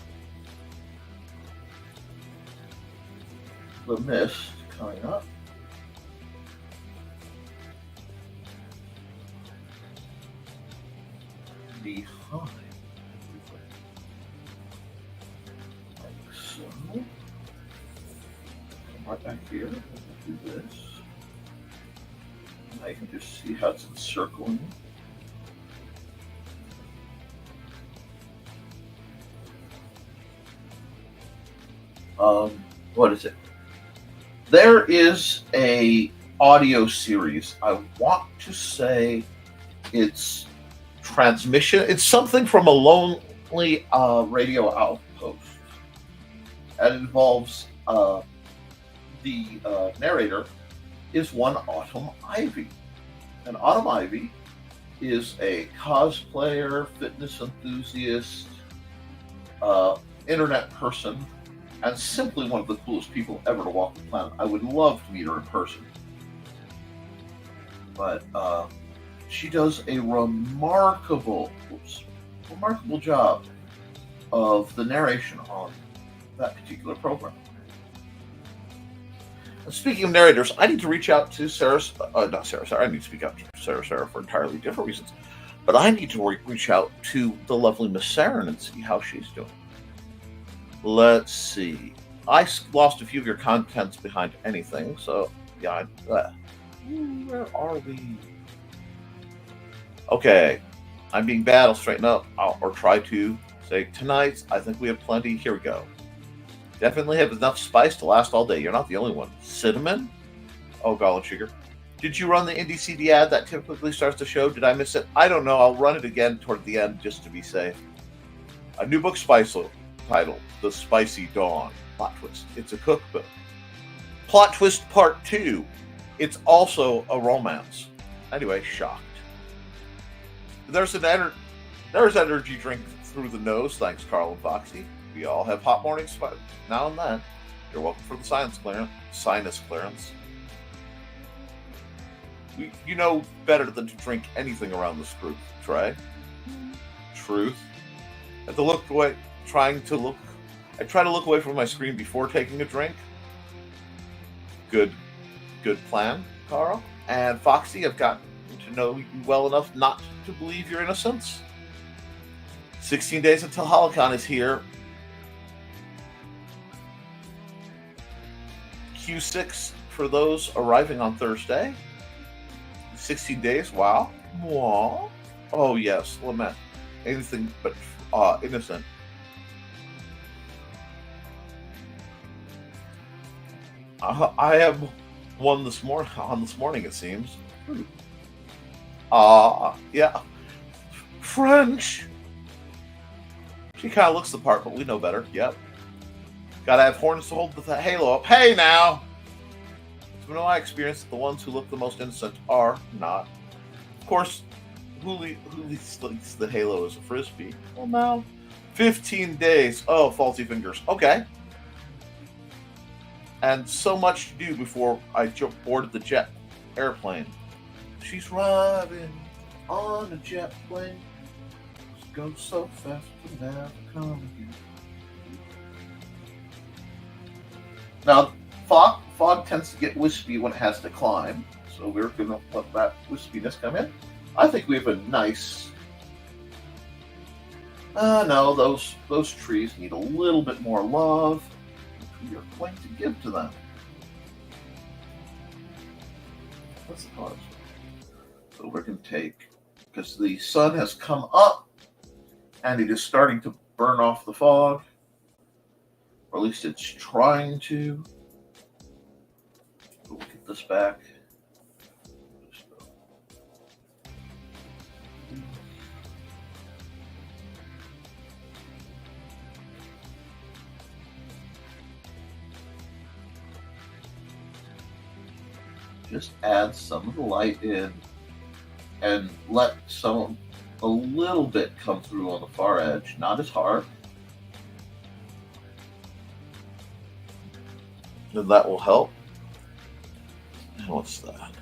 Speaker 3: the mist coming up. Behind. Like so. Right back here, do this. Now you can just see how it's encircling. What is it? There is a audio series. I want to say it's transmission. It's something from a lonely radio outpost. And it involves the narrator is one Autumn Ivy. And Autumn Ivy is a cosplayer, fitness enthusiast, internet person, and simply one of the coolest people ever to walk the planet. I would love to meet her in person. But she does a remarkable job of the narration on that particular program. And speaking of narrators, I need to reach out to Sarah. I need to speak out to Sarah for entirely different reasons. But I need to reach out to the lovely Miss Saren and see how she's doing. Let's see. I lost a few of your contents behind anything, so yeah. Where are we? Okay, I'm being bad. I'll straighten up, or try to say tonight. I think we have plenty. Here we go. Definitely have enough spice to last all day. You're not the only one. Cinnamon? Oh, garlic sugar. Did you run the Indie CD ad that typically starts the show? Did I miss it? I don't know. I'll run it again toward the end just to be safe. A new book titled The Spicy Dawn. Plot twist. It's a cookbook. Plot twist part 2. It's also a romance. Anyway, shocked. There's energy drink through the nose. Thanks, Carl and Foxy. We all have hot mornings now and then. You're welcome for the sinus clearance. You know better than to drink anything around this group, Trey. Truth. I try to look away from my screen before taking a drink. Good plan, Carl. And Foxy, I've gotten to know you well enough not to believe your innocence. 16 days until Holocon is here. Q6 for those arriving on Thursday. 16 days, wow. Aww. Oh yes, lament. Anything but innocent. I have one this morning, it seems. Yeah. French. She kind of looks the part, but we know better. Yep. Gotta have horns to hold the halo up. Hey now! It's been my experience that the ones who look the most innocent are not. Of course, who leads the halo as a frisbee? Well, now, 15 days. Oh, faulty fingers. Okay. And so much to do before I boarded the airplane. She's riding on a jet plane. Goes so fast and never come again. Now, fog tends to get wispy when it has to climb, so we're going to let that wispiness come in. I think we have a nice... no, those trees need a little bit more love, which we are going to give to them. What's the cause? So we're going to take, because the sun has come up, and it is starting to burn off the fog. Or at least it's trying to. We'll get this back. Just add some of the light in and let a little bit come through on the far edge, not as hard. And that will help. And what's that?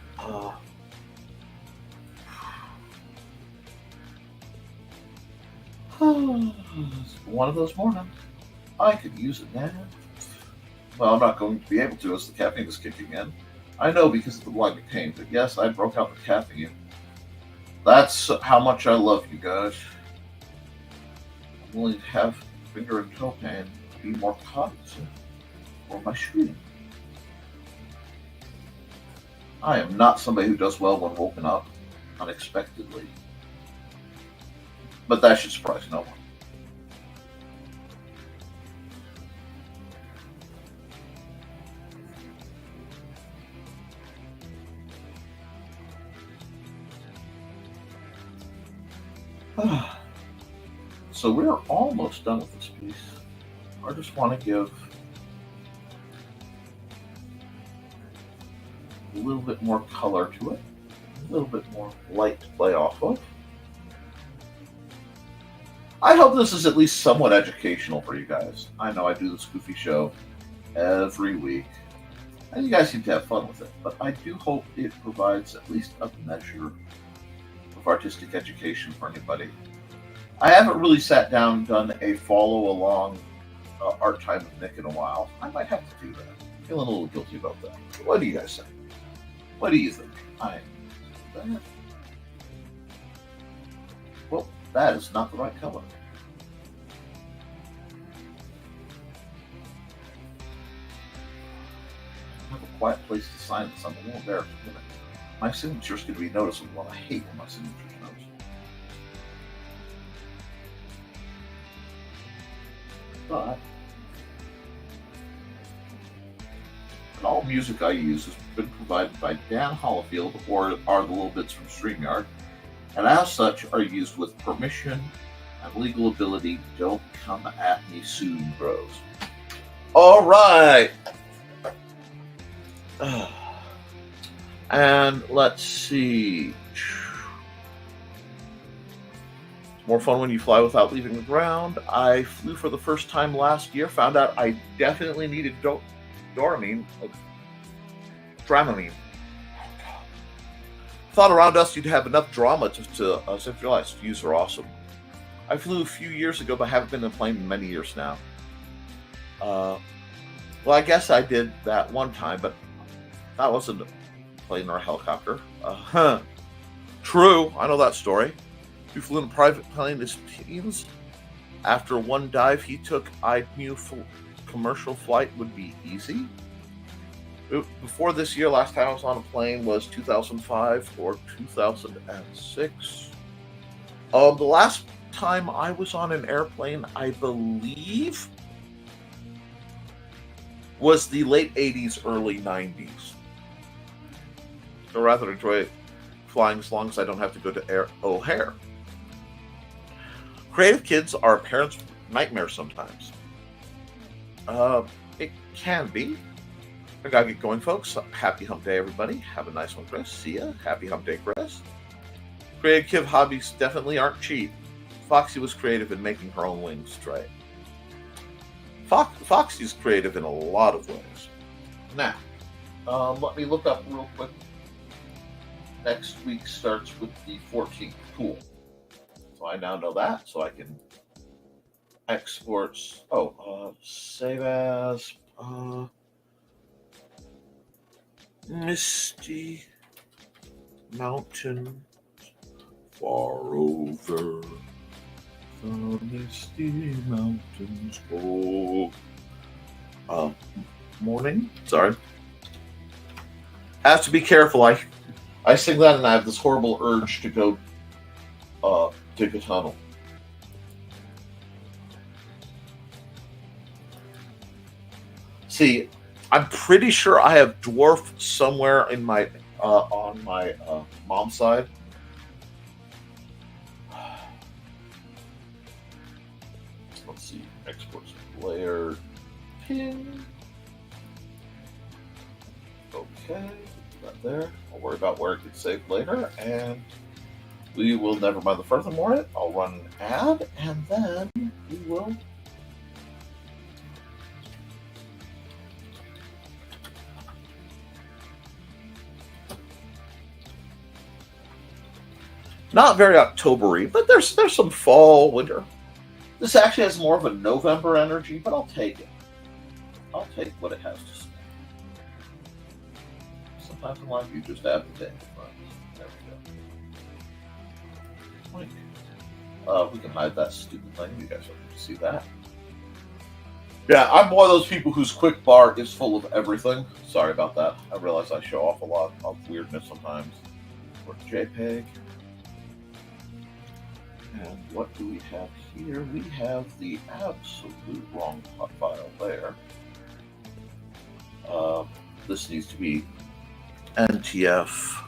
Speaker 3: One of those mornings. I could use it now. Well, I'm not going to be able to as the caffeine is kicking in. I know because of the blinding pain, but yes, I broke out the caffeine. That's how much I love you guys. I'm willing to have finger and toe pain, be more cognizant for my shooting. I am not somebody who does well when woken up unexpectedly. But that should surprise no one. So we're almost done with this piece. I just want to give a little bit more color to it, a little bit more light to play off of. I hope this is at least somewhat educational for you guys. I know I do this goofy show every week, and you guys seem to have fun with it, but I do hope it provides at least a measure of artistic education for anybody. I haven't really sat down and done a follow-along art time with Nick in a while. I might have to do that. I'm feeling a little guilty about that. What do you guys say? What do you think? Well, that is not the right color. I have a quiet place to sign this. I'm a little embarrassed. My signature's going to be noticeable, and I hate when my signature's noticeable. But all music I use has been provided by Dan Hollifield or are the little bits from StreamYard, and as such are used with permission and legal ability. Don't come at me soon, bros. All right. And let's see. More fun when you fly without leaving the ground. I flew for the first time last year. Found out I definitely needed Dramamine. Thought around us you'd have enough drama to centralize. Views are awesome. I flew a few years ago, but haven't been in a plane in many years now. Well, I guess I did that one time, but that wasn't a plane or a helicopter. True, I know that story. We flew in a private plane as teens. After one dive he took, I knew commercial flight would be easy. Before this year, last time I was on a plane was 2005 or 2006. The last time I was on an airplane, I believe, was the late 80s, early 90s. I rather enjoy flying as long as I don't have to go to O'Hare. Creative kids are parents' nightmares sometimes. It can be. I gotta get going, folks. Happy hump day, everybody. Have a nice one, Chris. See ya. Happy hump day, Chris. Creative hobbies definitely aren't cheap. Foxy was creative in making her own wings straight. Foxy's creative in a lot of ways. Now, let me look up real quick. Next week starts with the 14th. Cool. So I now know that, so I can export. Save as Misty Mountain far over the misty mountains go. Morning. Sorry. Have to be careful. I sing that and I have this horrible urge to go dig a tunnel. See, I'm pretty sure I have dwarf somewhere in my on my mom's side. Let's see, exports layer pin. Okay, that there. I'll worry about where it gets saved later, and we will never mind the furthermore it. I'll run an ad, and then we will. Not very October-y, but there's some fall, winter. This actually has more of a November energy, but I'll take it. I'll take what it has to say. Sometimes in life you just have to take it. There we go. We can hide that stupid thing. You guys don't see that. Yeah, I'm one of those people whose quick bar is full of everything. Sorry about that. I realize I show off a lot of weirdness sometimes. Or JPEG. And what do we have here? We have the absolute wrong file there. This needs to be NTF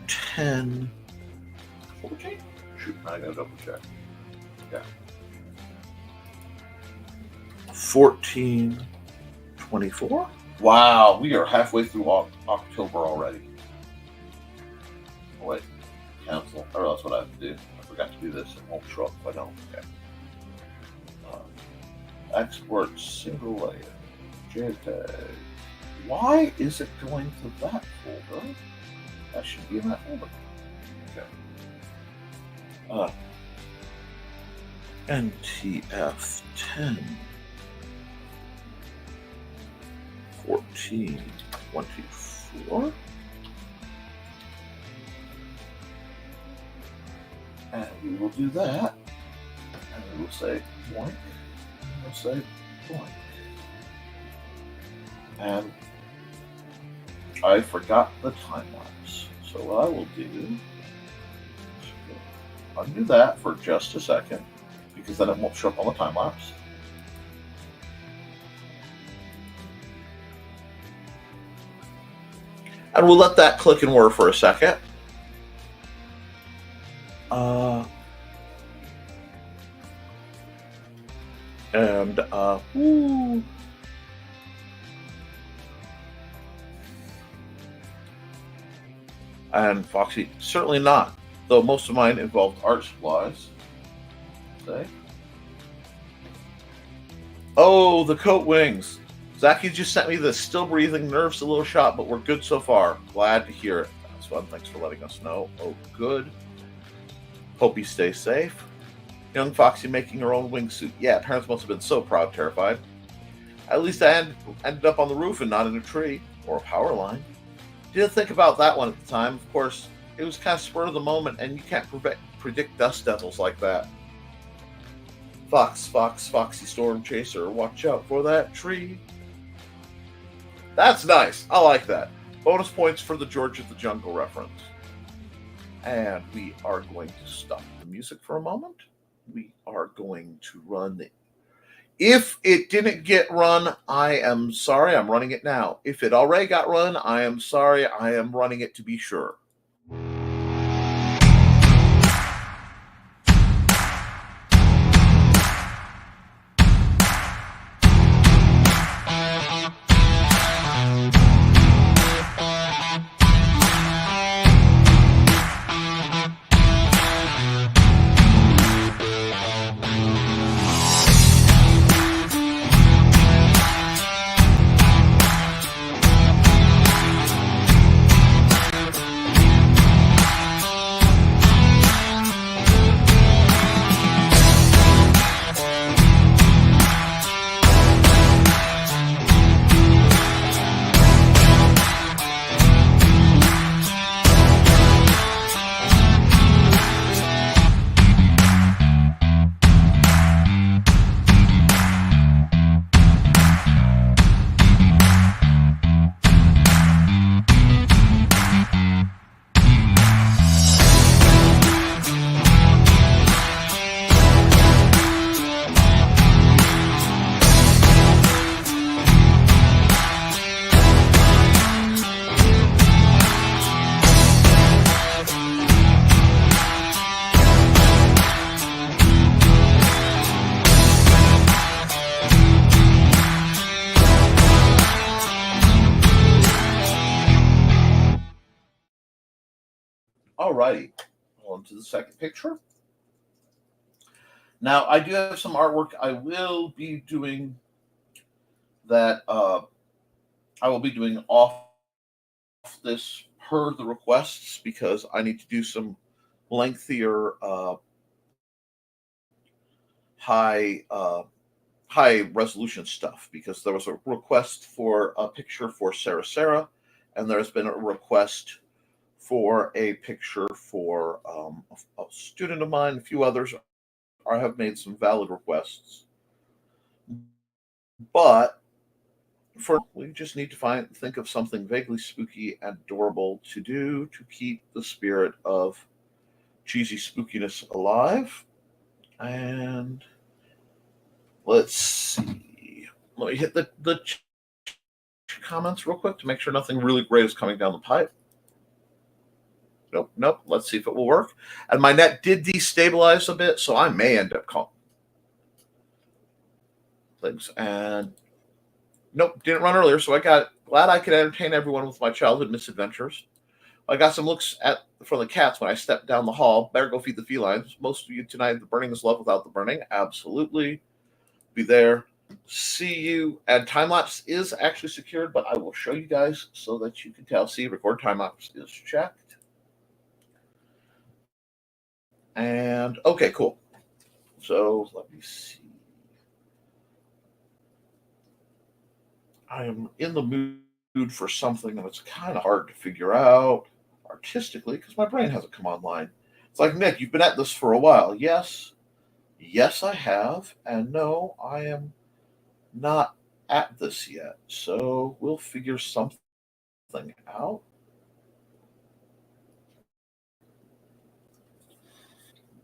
Speaker 3: 10 14? Shoot, I gotta double check. Yeah. 14/24? Wow, we are halfway through October already. Oh, wait, cancel. Or that's what I have to do. I forgot to do this. It won't show up if I don't. Okay. Export single layer. JPEG. Why is it going to that folder? That should be in that folder. Okay. NTF10 14/24, and we will do that, and we will say blank, and we'll say blank, and I forgot the time lapse, so what I will do, undo that for just a second, because then it won't show up on the time lapse. And we'll let that click and whir for a second. And Foxy, certainly not. Though most of mine involved art supplies. Say. Oh, the coat wings. Zachy just sent me the still breathing, nerves a little shot, but we're good so far. Glad to hear it. That's fun. Thanks for letting us know. Oh, good. Hope you stay safe. Young Foxy making her own wingsuit. Yeah, parents must have been so proud, terrified. At least I ended up on the roof and not in a tree or a power line. Didn't think about that one at the time. Of course, it was kind of spur of the moment, and you can't predict dust devils like that. Foxy Storm Chaser, watch out for that tree. That's nice. I like that. Bonus points for the George of the Jungle reference. And we are going to stop the music for a moment. We are going to run the... If it didn't get run, I am sorry. I'm running it now. If it already got run, I am sorry. I am running it to be sure. Alrighty, on to the second picture. Now, I do have some artwork I will be doing that I will be doing off this per the requests, because I need to do some lengthier high resolution stuff, because there was a request for a picture for Sarah, and there's been a request for a picture for a student of mine. A few others have made some valid requests, but we just need to think of something vaguely spooky and adorable to do to keep the spirit of cheesy spookiness alive. And let's see. Let me hit the comments real quick to make sure nothing really great is coming down the pipe. Nope. Let's see if it will work. And my net did destabilize a bit, so I may end up calling things. And nope, didn't run earlier, so glad I could entertain everyone with my childhood misadventures. I got some looks from the cats when I stepped down the hall. Better go feed the felines. Most of you tonight, the burning is love without the burning. Absolutely. Be there. See you. And time lapse is actually secured, but I will show you guys so that you can tell. See, record time lapse is checked. And okay, cool. So let me see. I am in the mood for something, and it's kind of hard to figure out artistically because my brain hasn't come online. It's like, Nick, you've been at this for a while. Yes, I have. And no, I am not at this yet. So we'll figure something out.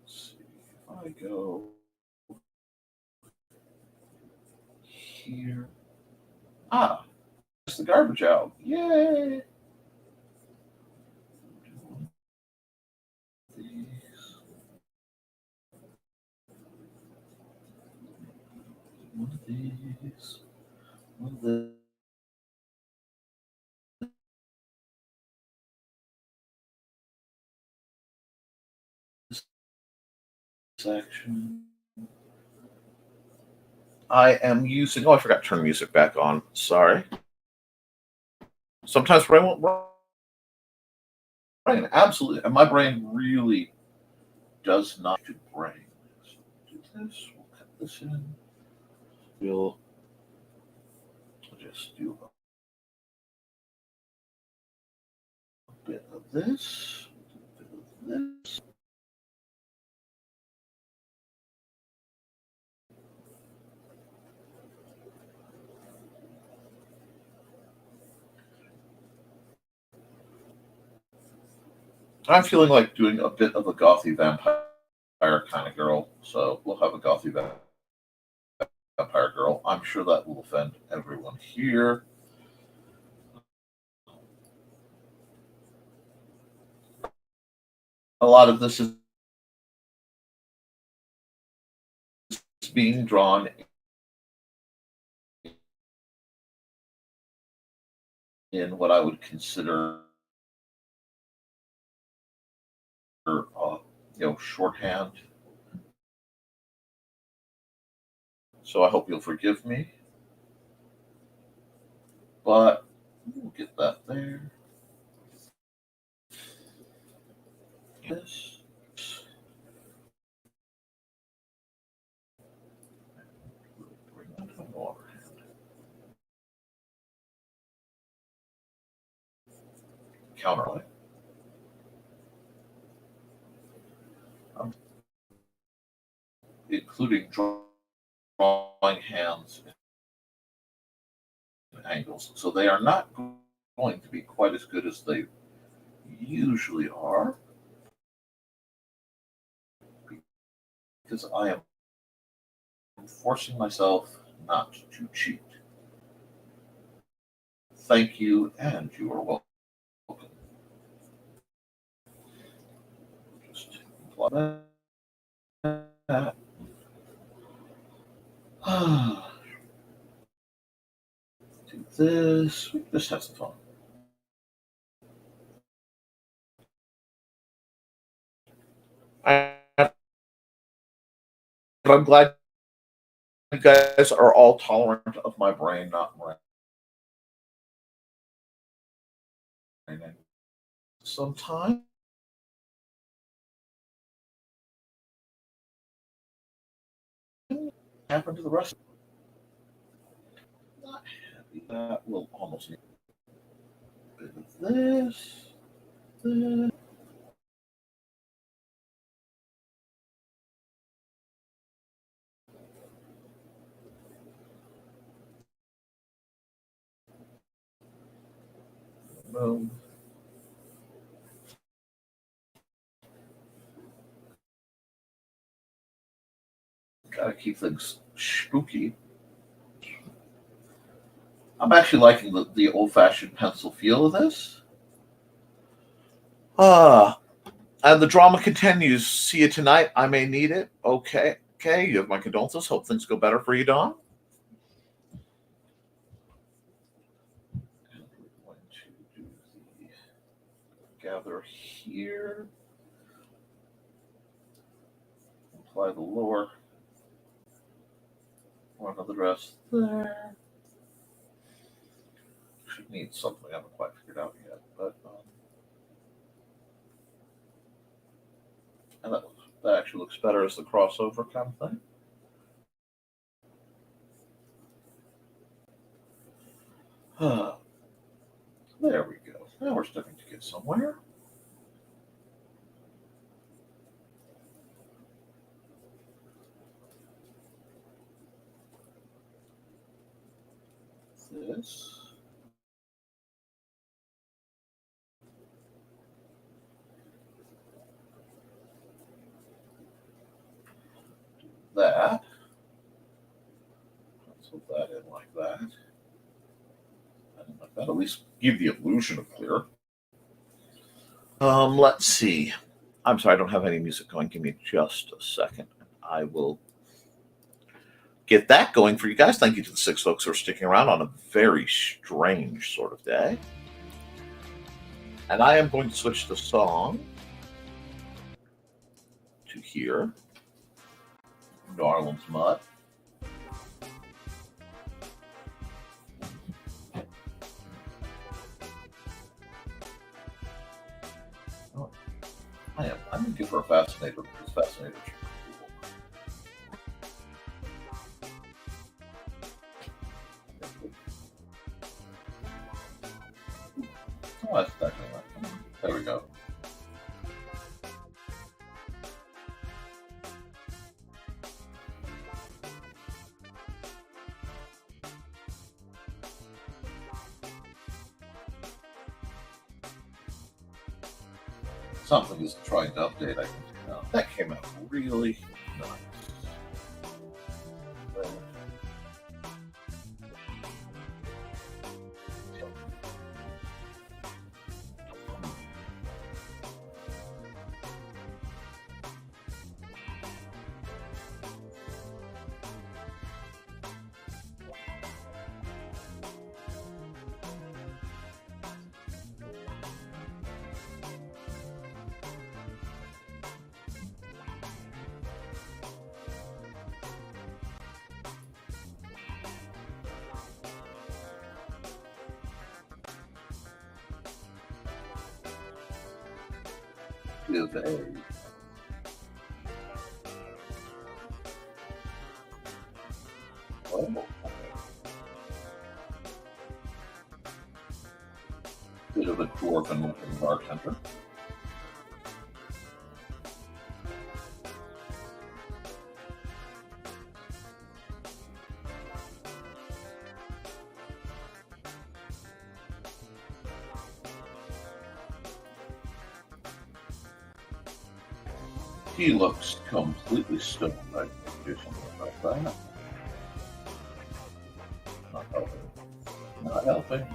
Speaker 3: Let's see if I go here. It's the garbage out. Yay! One of these. One of this section. I am using. Oh, I forgot to turn music back on. Sorry. Sometimes brain won't brain. Absolutely. And my brain really does not do brain. So we'll do this. We'll cut this in. We'll just do a bit of this. A bit of this. I'm feeling like doing a bit of a gothy vampire kind of girl, so we'll have a gothy vampire girl. I'm sure that will offend everyone here. A lot of this is being drawn in what I would consider shorthand. So I hope you'll forgive me. But we'll get that there. Yes. Bring that to the water hand. Counterlay. Including drawing hands in angles. So they are not going to be quite as good as they usually are. Because I am forcing myself not to cheat. Thank you, and you are welcome. Just apply that. Do this. Just have some fun. I'm glad you guys are all tolerant of my brain not raining. Sometime. Happen to the rest. Not happy. That will almost need a bit of this. Boom. Gotta keep things spooky. I'm actually liking the old-fashioned pencil feel of this. And the drama continues. See you tonight. I may need it. Okay. Okay. You have my condolences. Hope things go better for you, Don. And we're going to do the gather here. Apply the lower one of the dress there. Should need something I haven't quite figured out yet, but and that actually looks better as the crossover kind of thing. There we go. Now we're starting to get somewhere. This. That. Let's put that in like that. And like that, at least give the illusion of clear. Let's see. I'm sorry, I don't have any music going. Give me just a second. I will get that going for you guys. Thank you to the 6 folks who are sticking around on a very strange sort of day. And I am going to switch the song to here. Darlin's Mud. Oh, I'm going to give her a fascinator because fascinator is cool. Oh, that's definitely right. There we go. Something is trying to update, I think. That came out really nice. Is a bit of a dwarven looking bartender. He looks completely stoned. I can do something about that. Not helping. Not helping.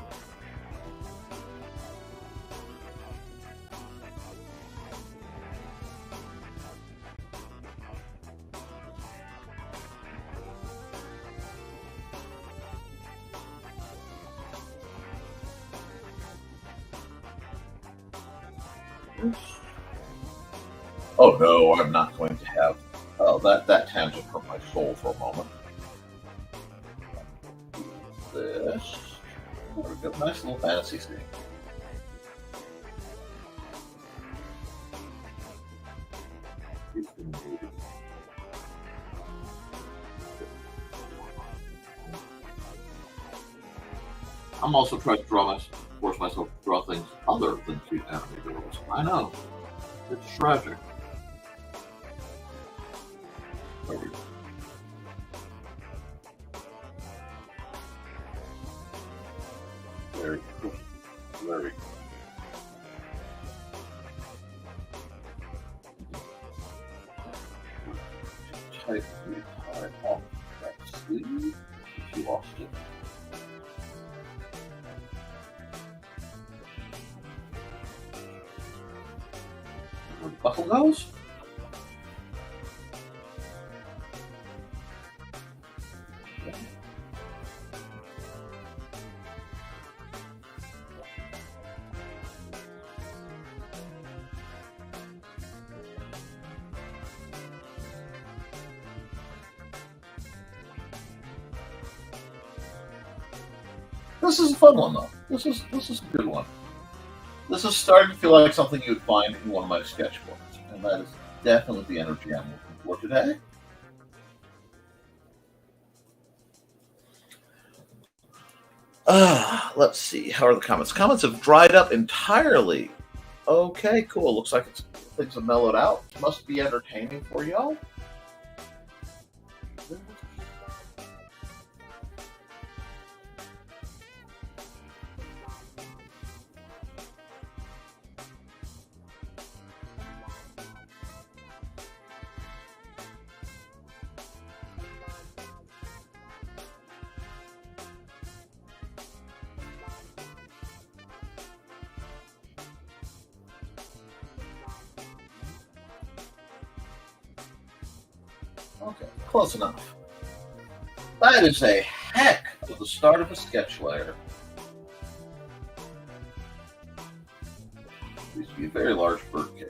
Speaker 3: Oh no, I'm not going to have that tangent hurt my soul for a moment. This. There we go. Nice little fantasy scene. I'm also trying to force myself to draw things other than cute animated girls. I know. It's tragic. There we go. Very cool. Very cool. Tightly tie off that sleeve if you lost it. where the buckle goes. This is a fun one, though. This is a good one. This is starting to feel like something you would find in one of my sketchbooks, and that is definitely the energy I'm looking for today. Let's see. How are the comments? Comments have dried up entirely. Okay, cool. Looks like things have mellowed out. Must be entertaining for y'all. Okay, close enough. That is a heck of the start of a sketch layer. Needs to be a very large bird cage.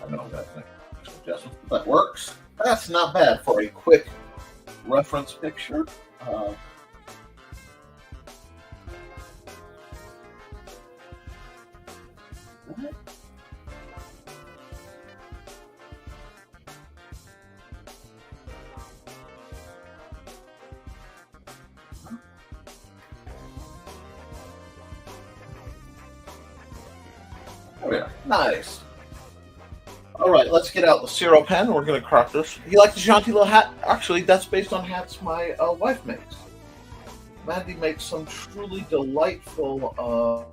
Speaker 3: I know that adjustment, but that works. That's not bad for a quick reference picture. There we are. Nice. All right, let's get out the Ciro pen. We're going to crop this. You like the jaunty little hat? Actually, that's based on hats my wife makes. Mandy makes some truly delightful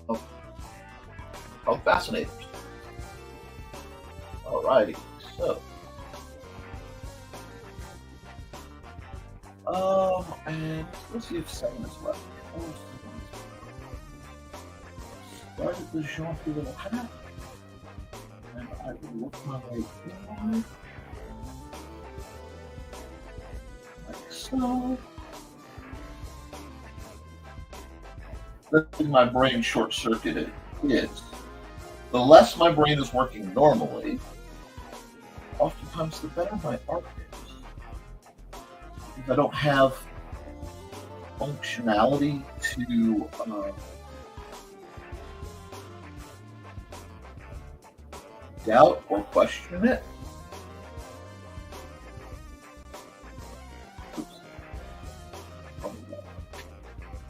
Speaker 3: fascinators. All righty, so. And let's see if 7 is left. Started the jaunty little hat. And I will work my way down. Like so. The thing my brain short-circuited is the less my brain is working normally, oftentimes the better my art is. Because I don't have functionality to doubt or question it. Oops. Oh, no.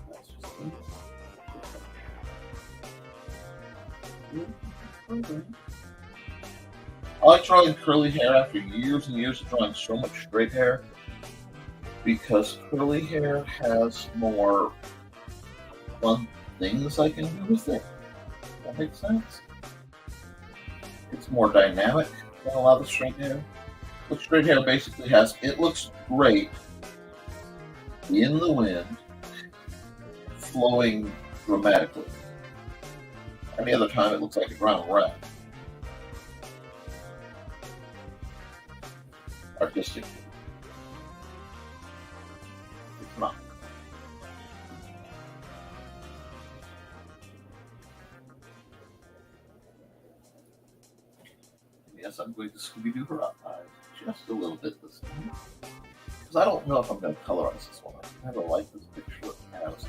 Speaker 3: That's just okay. I like drawing curly hair after years and years of drawing so much straight hair because curly hair has more fun things I can do with it. That makes sense. It's more dynamic than a lot of straight hair. But straight hair basically has, it looks great in the wind, flowing dramatically. Any other time it looks like a brown rat. Artistic. It's not. Yes, I'm going to Scooby-Doo her eyes just a little bit this time. Because I don't know if I'm going to colorize this one. I never like this picture of cows.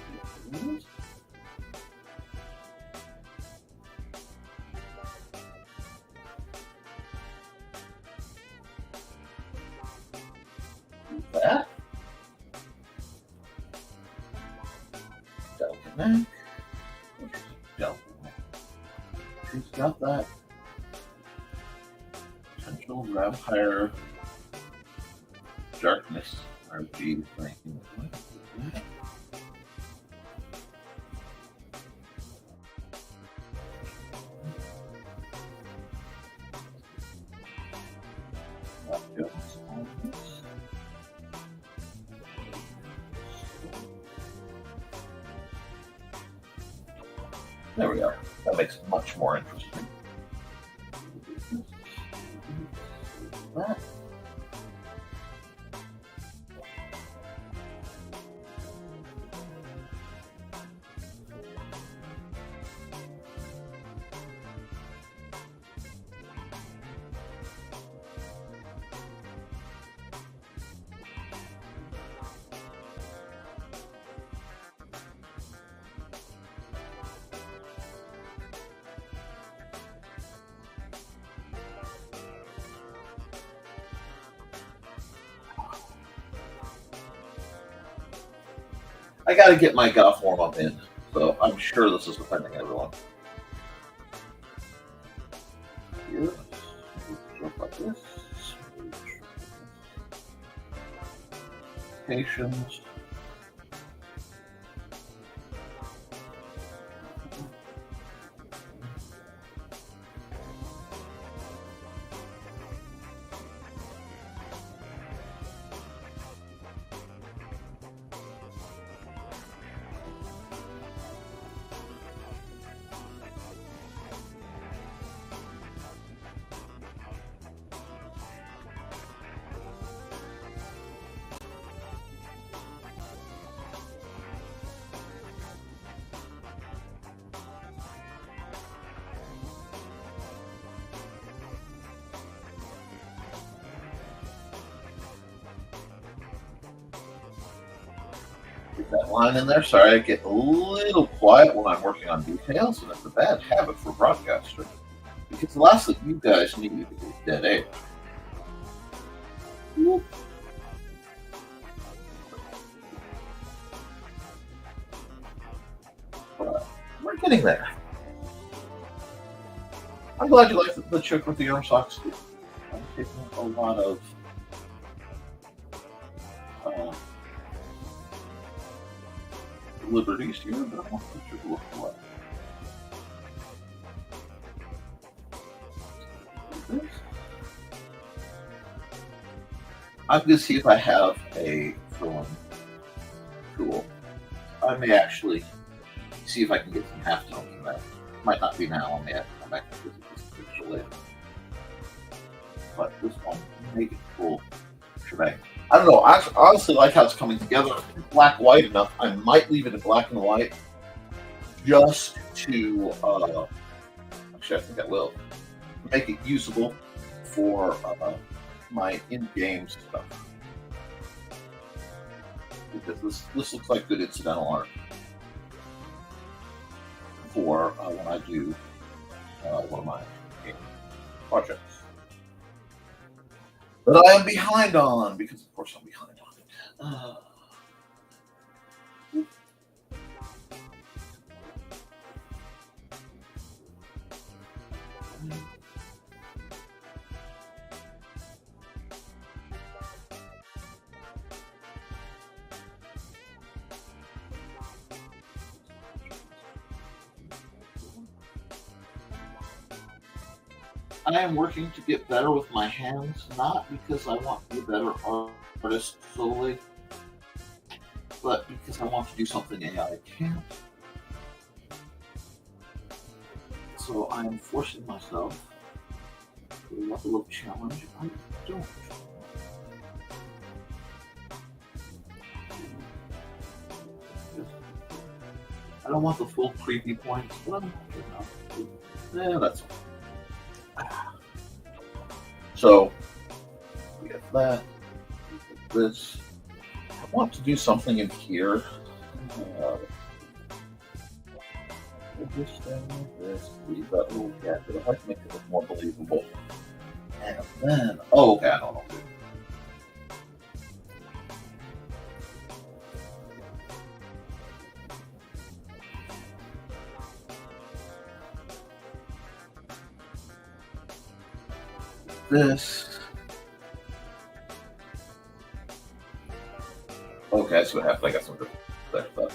Speaker 3: She's got that potential vampire darkness RG thing. There we go. That makes it much more interesting. That. I gotta get my golf warm up in, so I'm sure this is offending everyone. Here, jump like this. Patience. Get that line in there. Sorry, I get a little quiet when I'm working on details, and it's a bad habit for a broadcaster. Because the last thing you guys need is dead air. Whoop. But we're getting there. I'm glad you like the chick with the arm socks. I'm taking a lot of liberties here, but I want you to look away. I'm going to see if I have a fill-in tool. I may actually see if I can get some halftones in that. Might not be now. I may have to come back and visit this picture later. But this one, make it cool. Shebang. I don't know. I honestly like how it's coming together. Black white enough. I might leave it in black and white just to. Actually, I think I will make it usable for my in-game stuff. Because this looks like good incidental art for when I do one of my game projects that I am behind on, because of course I'm behind on it. I am working to get better with my hands, not because I want to be a better artist solely, but because I want to do something AI can't. So I am forcing myself to a level of challenge I don't. I don't want the full creepy points, but I'm good enough. Yeah, that's fine. So we have that. We have this. I want to do something in here. This thing like this. Leave that little gap, but I'd like to make it look more believable. And then, oh, okay, I don't know. this. Okay, that's what happened. I got some good stuff on.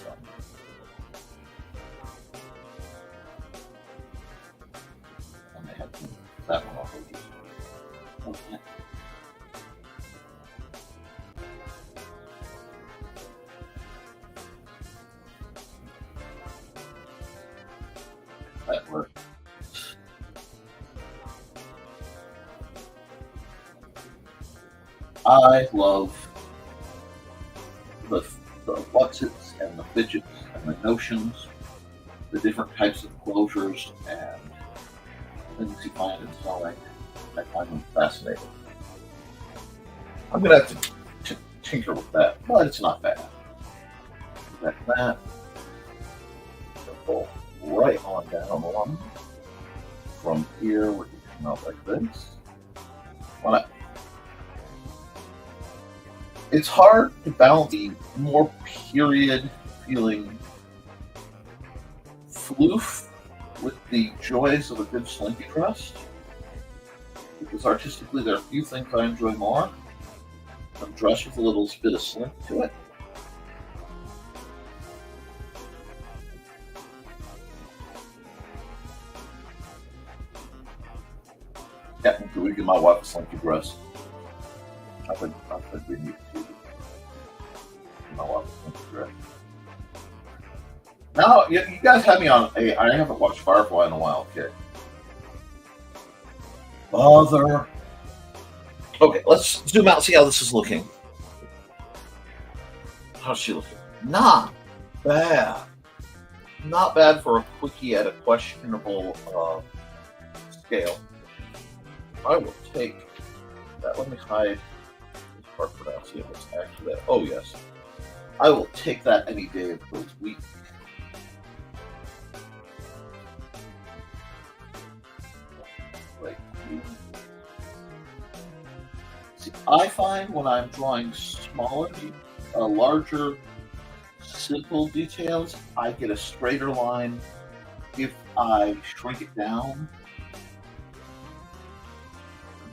Speaker 3: And I had that one off. Okay. That worked. I love the what's-its and the fidgets and the notions, the different types of closures and things you find in sewing. I find them fascinating. I'm going to have to tinker with that, but it's not bad. Like that. Pull right on down one. From here, we're going to come out like this. It's hard to balance the more period feeling floof with the joys of a good slinky dress, because artistically there are few things I enjoy more than a dress with a little bit of slink to it. Yeah, can we give my wife a slinky dress? I think we need to give my wife a slinky dress. Now, you guys had me on I haven't watched Firefly in a while, kid. Bother. Okay, let's zoom out and see how this is looking. How's she looking? Not bad. Not bad for a quickie at a questionable scale. I will take that. Let me hide this part for now. See if it's actually that. Oh, yes. I will take that any day of the week. See, I find when I'm drawing smaller, larger, simple details, I get a straighter line if I shrink it down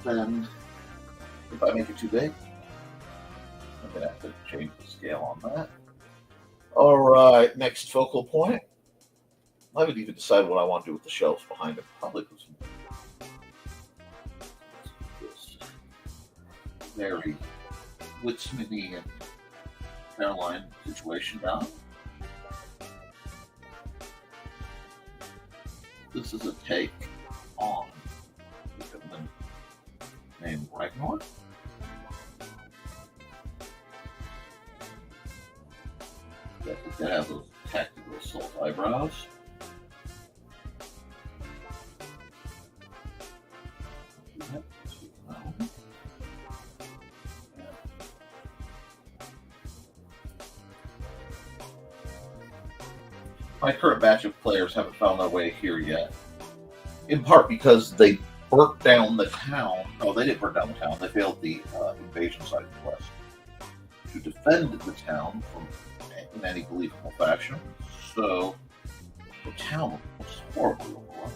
Speaker 3: than if I make it too big. I'm going to have to change the scale on that. All right, next focal point. I haven't even decided what I want to do with the shelves behind it. Probably put some this very Witzmany and Caroline situation down. This is a take on the villain named Ragnar. They have those tactical assault eyebrows. My current batch of players haven't found their way here yet. In part because they burnt down the town. Oh, they didn't burn down the town. They failed the invasion side quest. To defend the town in any believable fashion. So, the town was horribly overrun.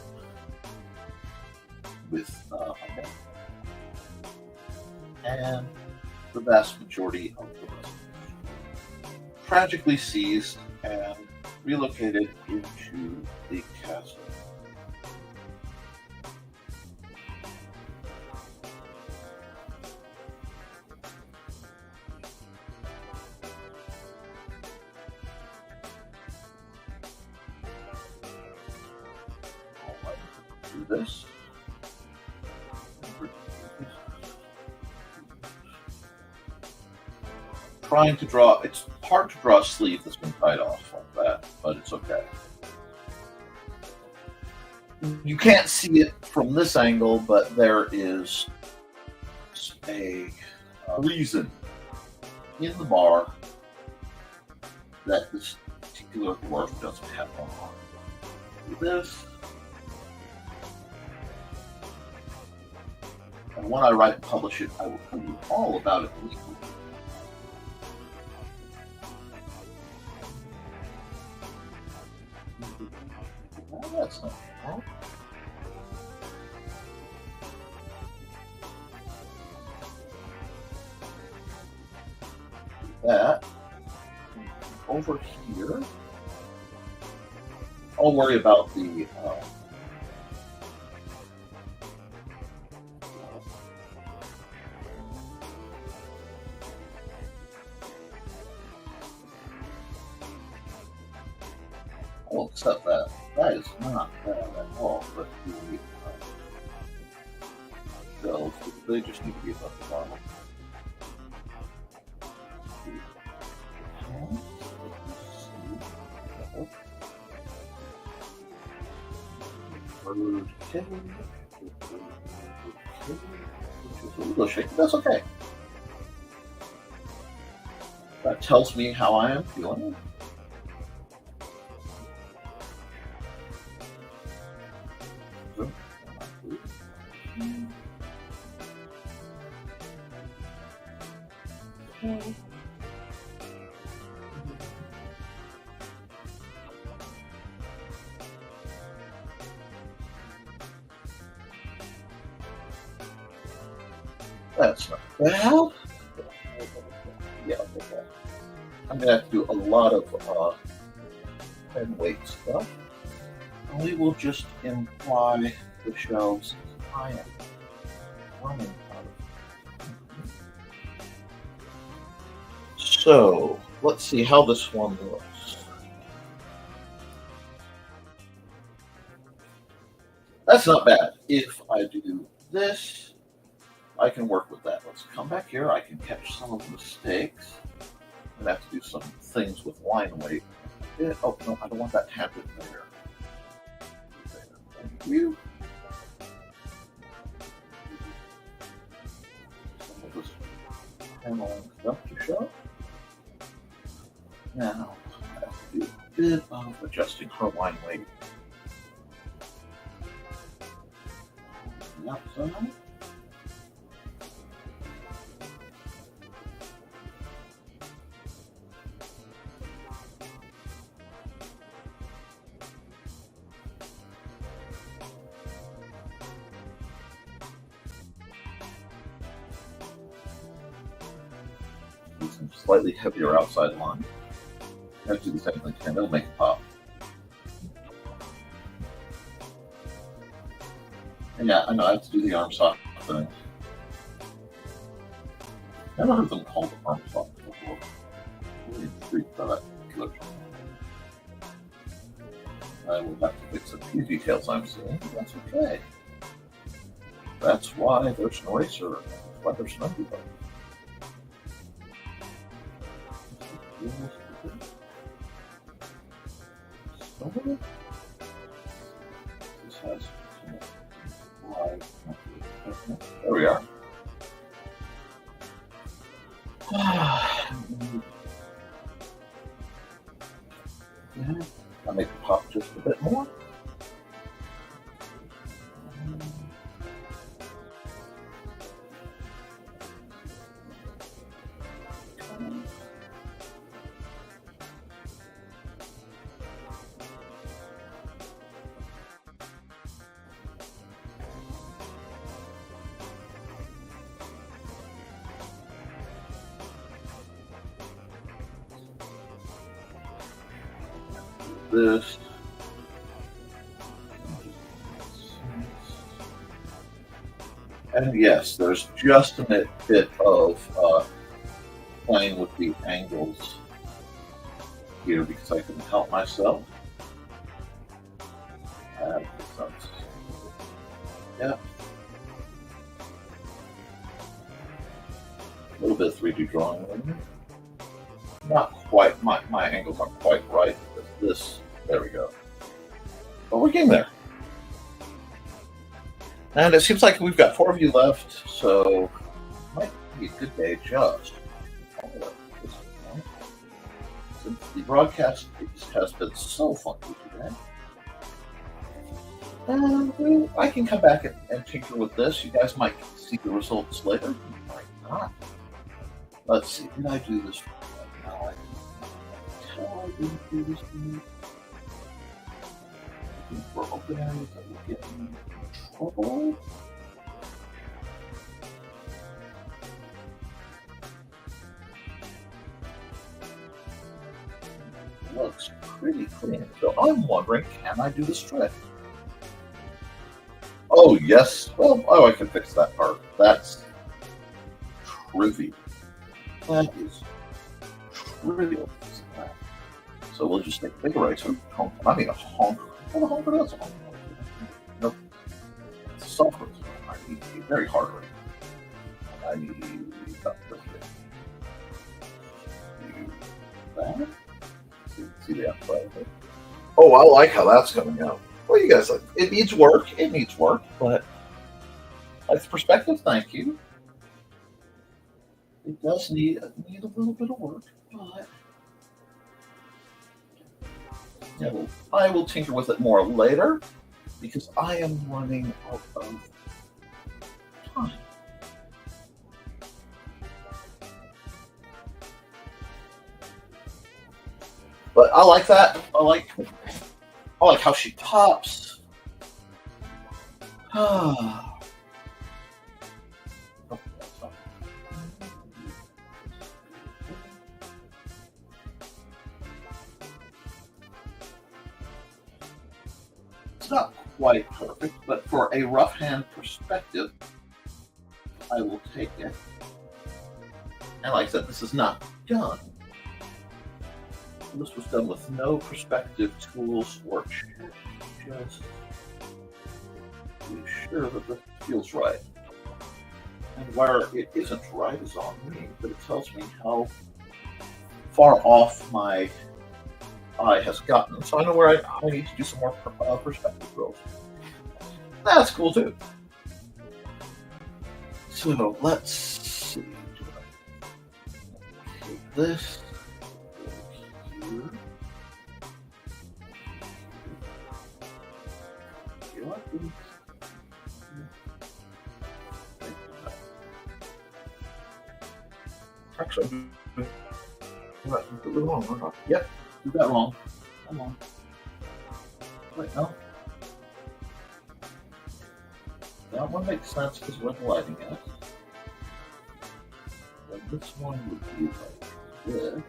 Speaker 3: With, and the vast majority of the residents tragically seized and relocated into the castle. Do this. Trying to draw, it's hard to draw a sleeve that's been tied off like that, but it's okay. You can't see it from this angle, but there is a reason in the bar that this particular dwarf doesn't have on. Do this. And when I write and publish it, I will tell you all about it legally. Well, that's not bad. that. Over here, I'll worry about the I'll accept that. That is not bad at all, but the shells, they just need to be above the bottom. Which is a little shaky. That's okay. That tells me how I am feeling. That's not bad. Yeah, okay. I'm gonna have to do a lot of head weight stuff. And we will just imply the shelves I am running out of. So let's see how this one looks. That's not bad. If I do this, I can work with that. Let's come back here. I can catch some of the mistakes. I'm gonna have to do some things with line weight. Oh no, I don't want that tangent there. Thank you. Some of this paneling stuff to show. Now I have to do a bit of adjusting her line weight. The outside. Some slightly heavier outside line. I have to do the same thing again. It'll make it pop. And yeah, I know I have to do the arm sock thing. Never heard them called arm sock before. I'm really intrigued by that particular term. I will have to fix a few details I'm seeing, but that's okay. That's why there's an eraser. That's why there's an underbite. This has there we are. I'll make it pop just a bit more. This. And yes, there's just a bit of playing with the angles here because I couldn't help myself. Yeah. A little bit of 3D drawing in there. Not quite, my angles aren't quite right. This, there we go. But we're getting there. And it seems like we've got 4 of you left, so it might be a good day just. Since the broadcast has been so funky today. And I can come back and tinker with this. You guys might see the results later. You might not. Let's see, did I do this? No, I didn't do this. For open areas that will get in trouble. pretty clean. So I'm wondering, can I do this trick? Oh, yes. Well, I can fix that part. That's trivial. That is trivial. So we'll just take a big eraser. I mean a honk. What a honk it is. Nope. It's a soft eraser. I need a very hard eraser. I need that. That. See the outside of it. Oh, I like how that's coming out. Well, you guys like it needs work. It needs work, but like the perspective, thank you. It does need a little bit of work, but yeah, I will tinker with it more later because I am running out of time. But I like that. I like how she pops. It's not quite perfect, but for a rough hand perspective, I will take it. And like I said, this is not done. This was done with no perspective tools or checks. Just to be sure that this feels right. And where it isn't right is on me, but it tells me how far off my eye has gotten. So I know where I need to do some more perspective drills. That's cool too. So let's see. Take this. Actually, wrong. Yep, you got wrong. Come on. Wait, no. That one makes sense because we're lighting it. But this one would be like this.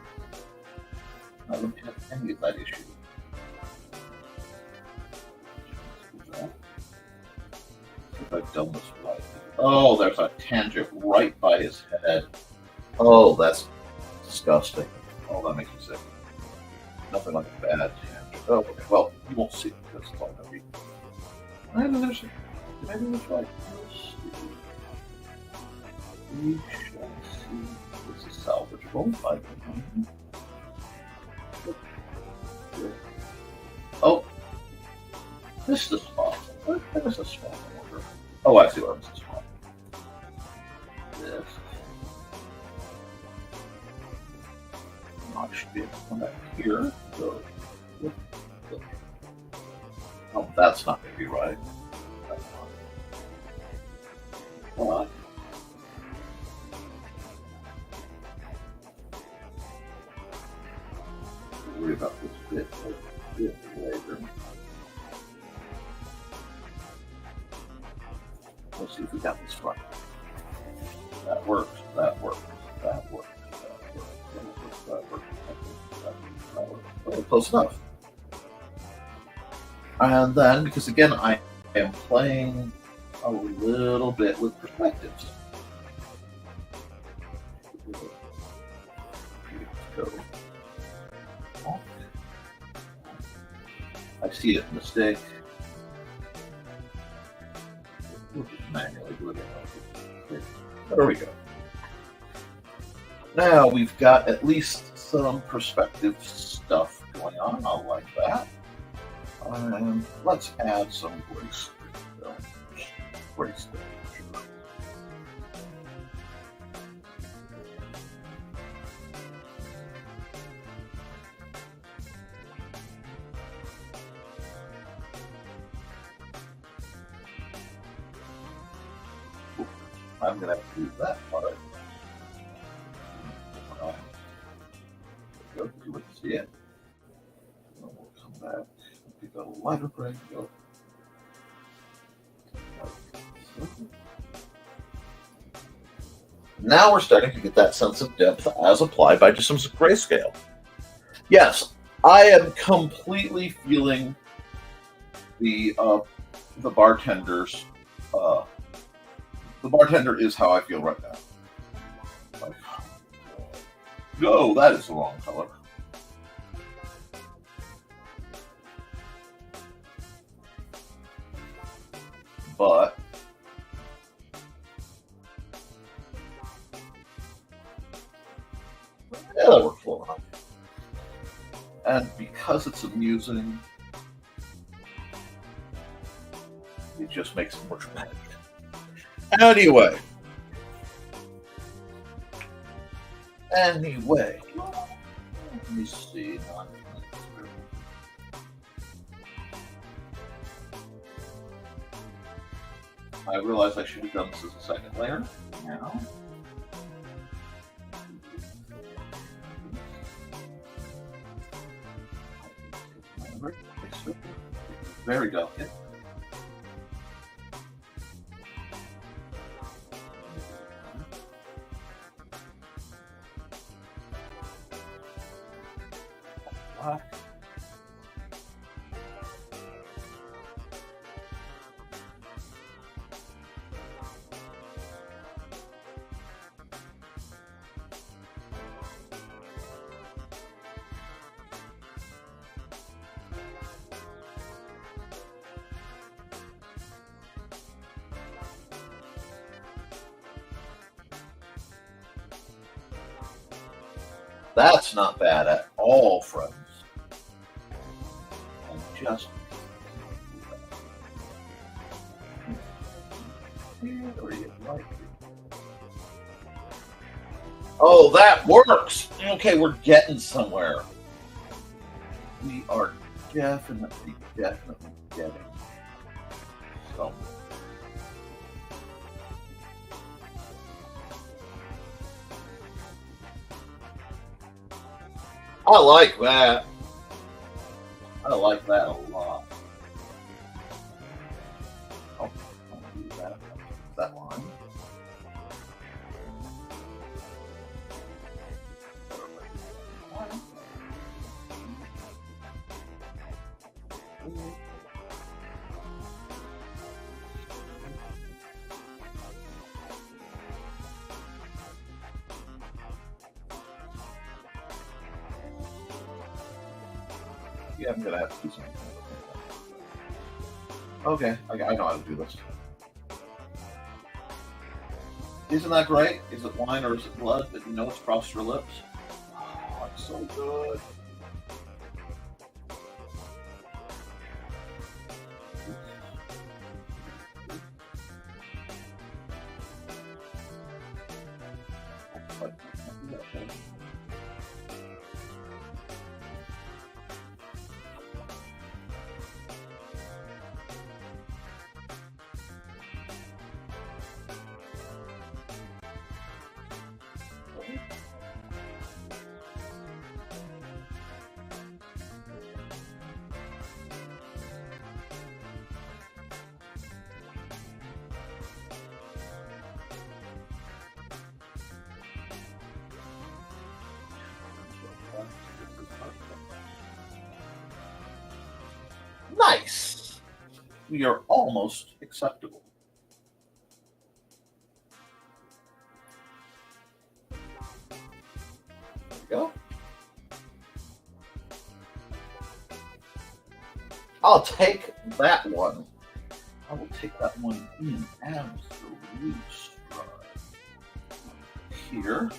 Speaker 3: I don't have any of that issue. If I've done this right. Oh, there's a tangent right by his head. Oh, that's disgusting. Oh, that makes me sick. Nothing like a bad tangent. Oh, okay. Well, you won't see it because it's all going to be. I know there's. Did I do this right? We shall see. This is salvageable. Oh, this is the spot. There's a spot. Oh, I see where this is spot. This. I should be able to come back here. So, oh, that's not going to be right. That's not. But worry about this bit later. Let's see if we got this right. That works. That works. That works. That works. Oh, close enough. And then, because again, I am playing a little bit with perspectives. I see it mistake. We'll just manually do it. There we go. Now we've got at least some perspective stuff going on. I like that. And let's add some grace. Grace. I'm going to have to do that part. Go, you wouldn't see it. And then we'll come back. Pick a lighter gray. Go. Now we're starting to get that sense of depth as applied by just some grayscale. Yes, I am completely feeling the bartender's. The bartender is how I feel right now. Like, no, that is the wrong color. But yeah, that works well enough. And because it's amusing, it just makes it more dramatic. Anyway. Let me see. I realize I should have done this as a second layer. Now. Very delicate. That's not bad at all, friends. And just oh, that works. Okay, we're getting somewhere. We are definitely getting somewhere. I like that. I like that a lot. Oh, I'll do that line. Yeah, I'm gonna have to do something. Okay, I know how to do this. Isn't that great? Is it wine or is it blood that you know it's crossed your lips? Oh, it's so good. Nice. We are almost acceptable. There we go. I'll take that one. I will take that one in absolute stride. Here.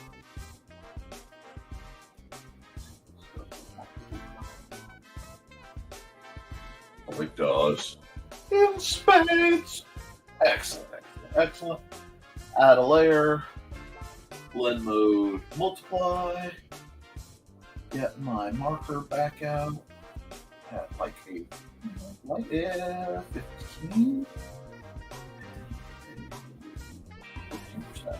Speaker 3: Oh, it does. In spades. Excellent, excellent, excellent. Add a layer. Blend mode. Multiply. Get my marker back out at like a 15. 15%.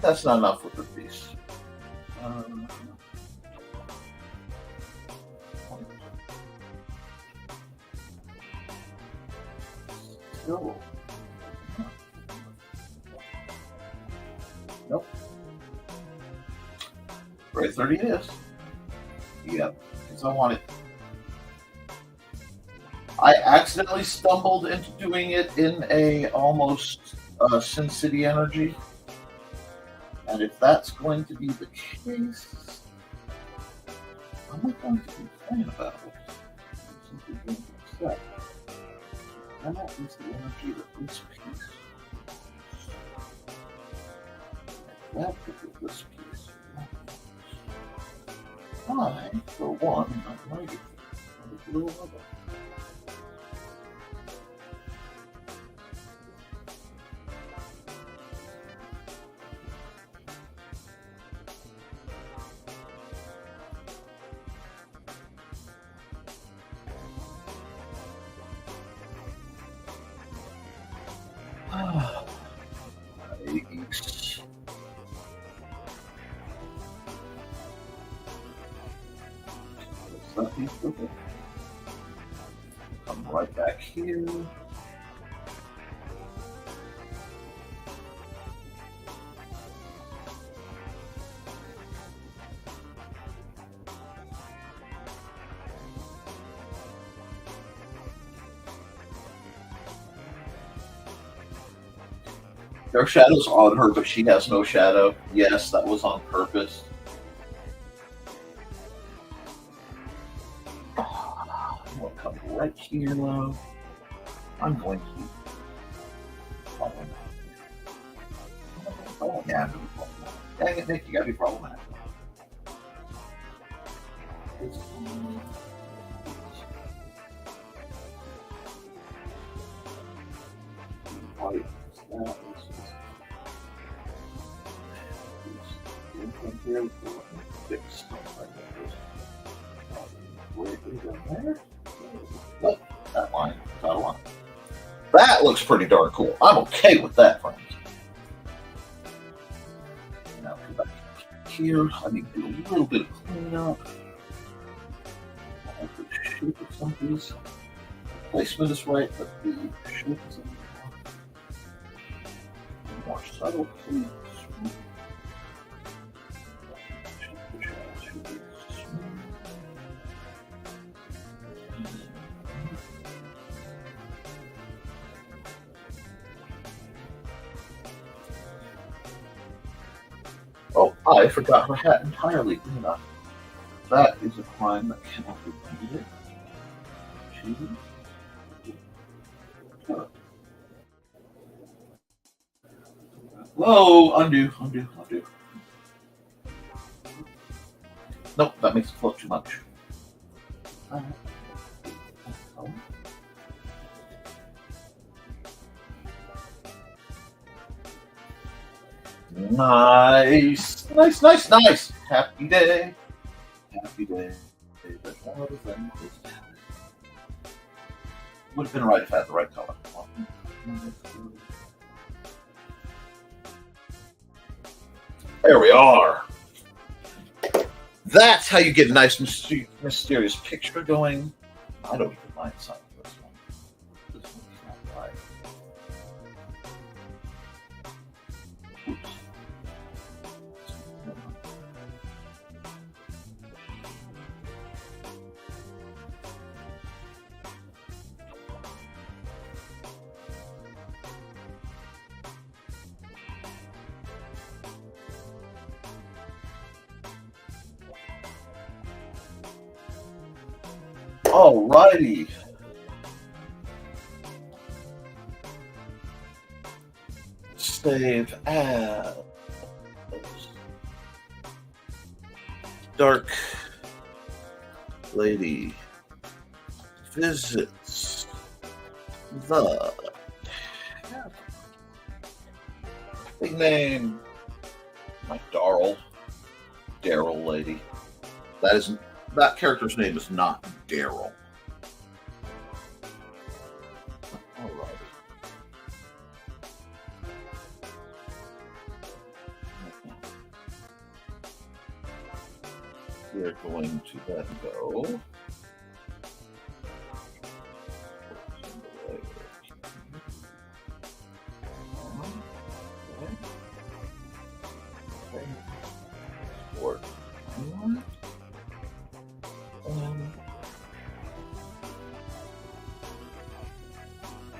Speaker 3: That's not enough with the piece. Still. Nope. February 30th. Yep, because I want it. I accidentally stumbled into doing it in a almost Sin City energy. And if that's going to be the case, I'm not going to complain about it. I'm simply going to accept. That is the energy of this piece. That is this piece. I, for one, am ready for the blue rubber. Nice. That piece of it. Come right back here. There are shadows on her, but she has no shadow. Yes, that was on purpose. I'm going to come right here, love. I'm going to. Oh, yeah, I'm going to be problematic. Dang it, Nick, you got to be problematic. That line is out of line. That looks pretty darn cool. I'm okay with that, friends. Now come back here. I need to do a little bit of cleanup. I have the shape of some of these. Placement is right, but the shape is more subtle, please. Oh, I forgot her hat entirely, didn't I? That is a crime that cannot be committed. Whoa, undo. Nope, that makes it float too much. Nice. Happy day. There's one other thing. Would have been right if I had the right color. There we are. That's how you get a nice mysterious picture going. I don't even mind signing this one. This one's not right. Oops. Alrighty. Save as Dark Lady visits the big name, like Daryl Lady. That character's name is not Daryl. Alright. We're going to then go.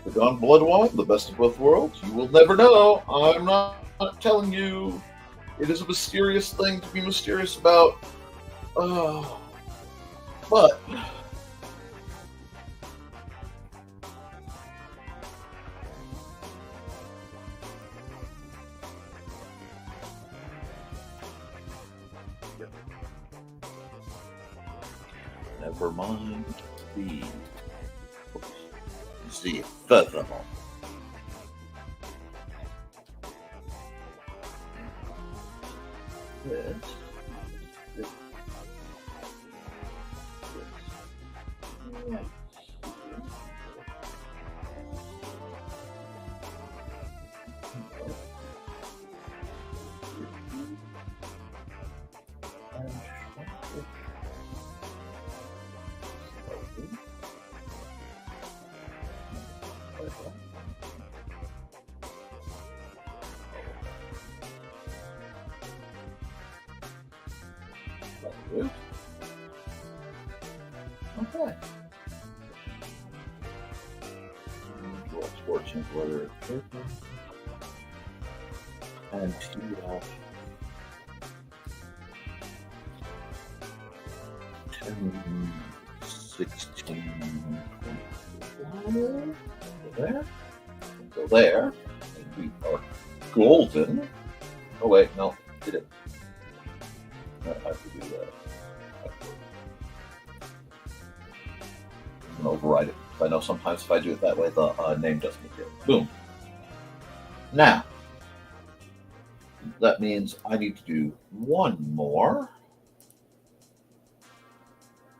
Speaker 3: The Gone Blood One, the best of both worlds. You will never know. I'm not telling you. It is a mysterious thing to be mysterious about. But never mind the furthermore. Okay. Sports and weather paper and TL 10, 16, 24. There. Go there. And we are golden. Oh wait, no, did it? I have to do that. I'm gonna override it. I know sometimes if I do it that way, the name doesn't appear. Boom. Now, that means I need to do one more.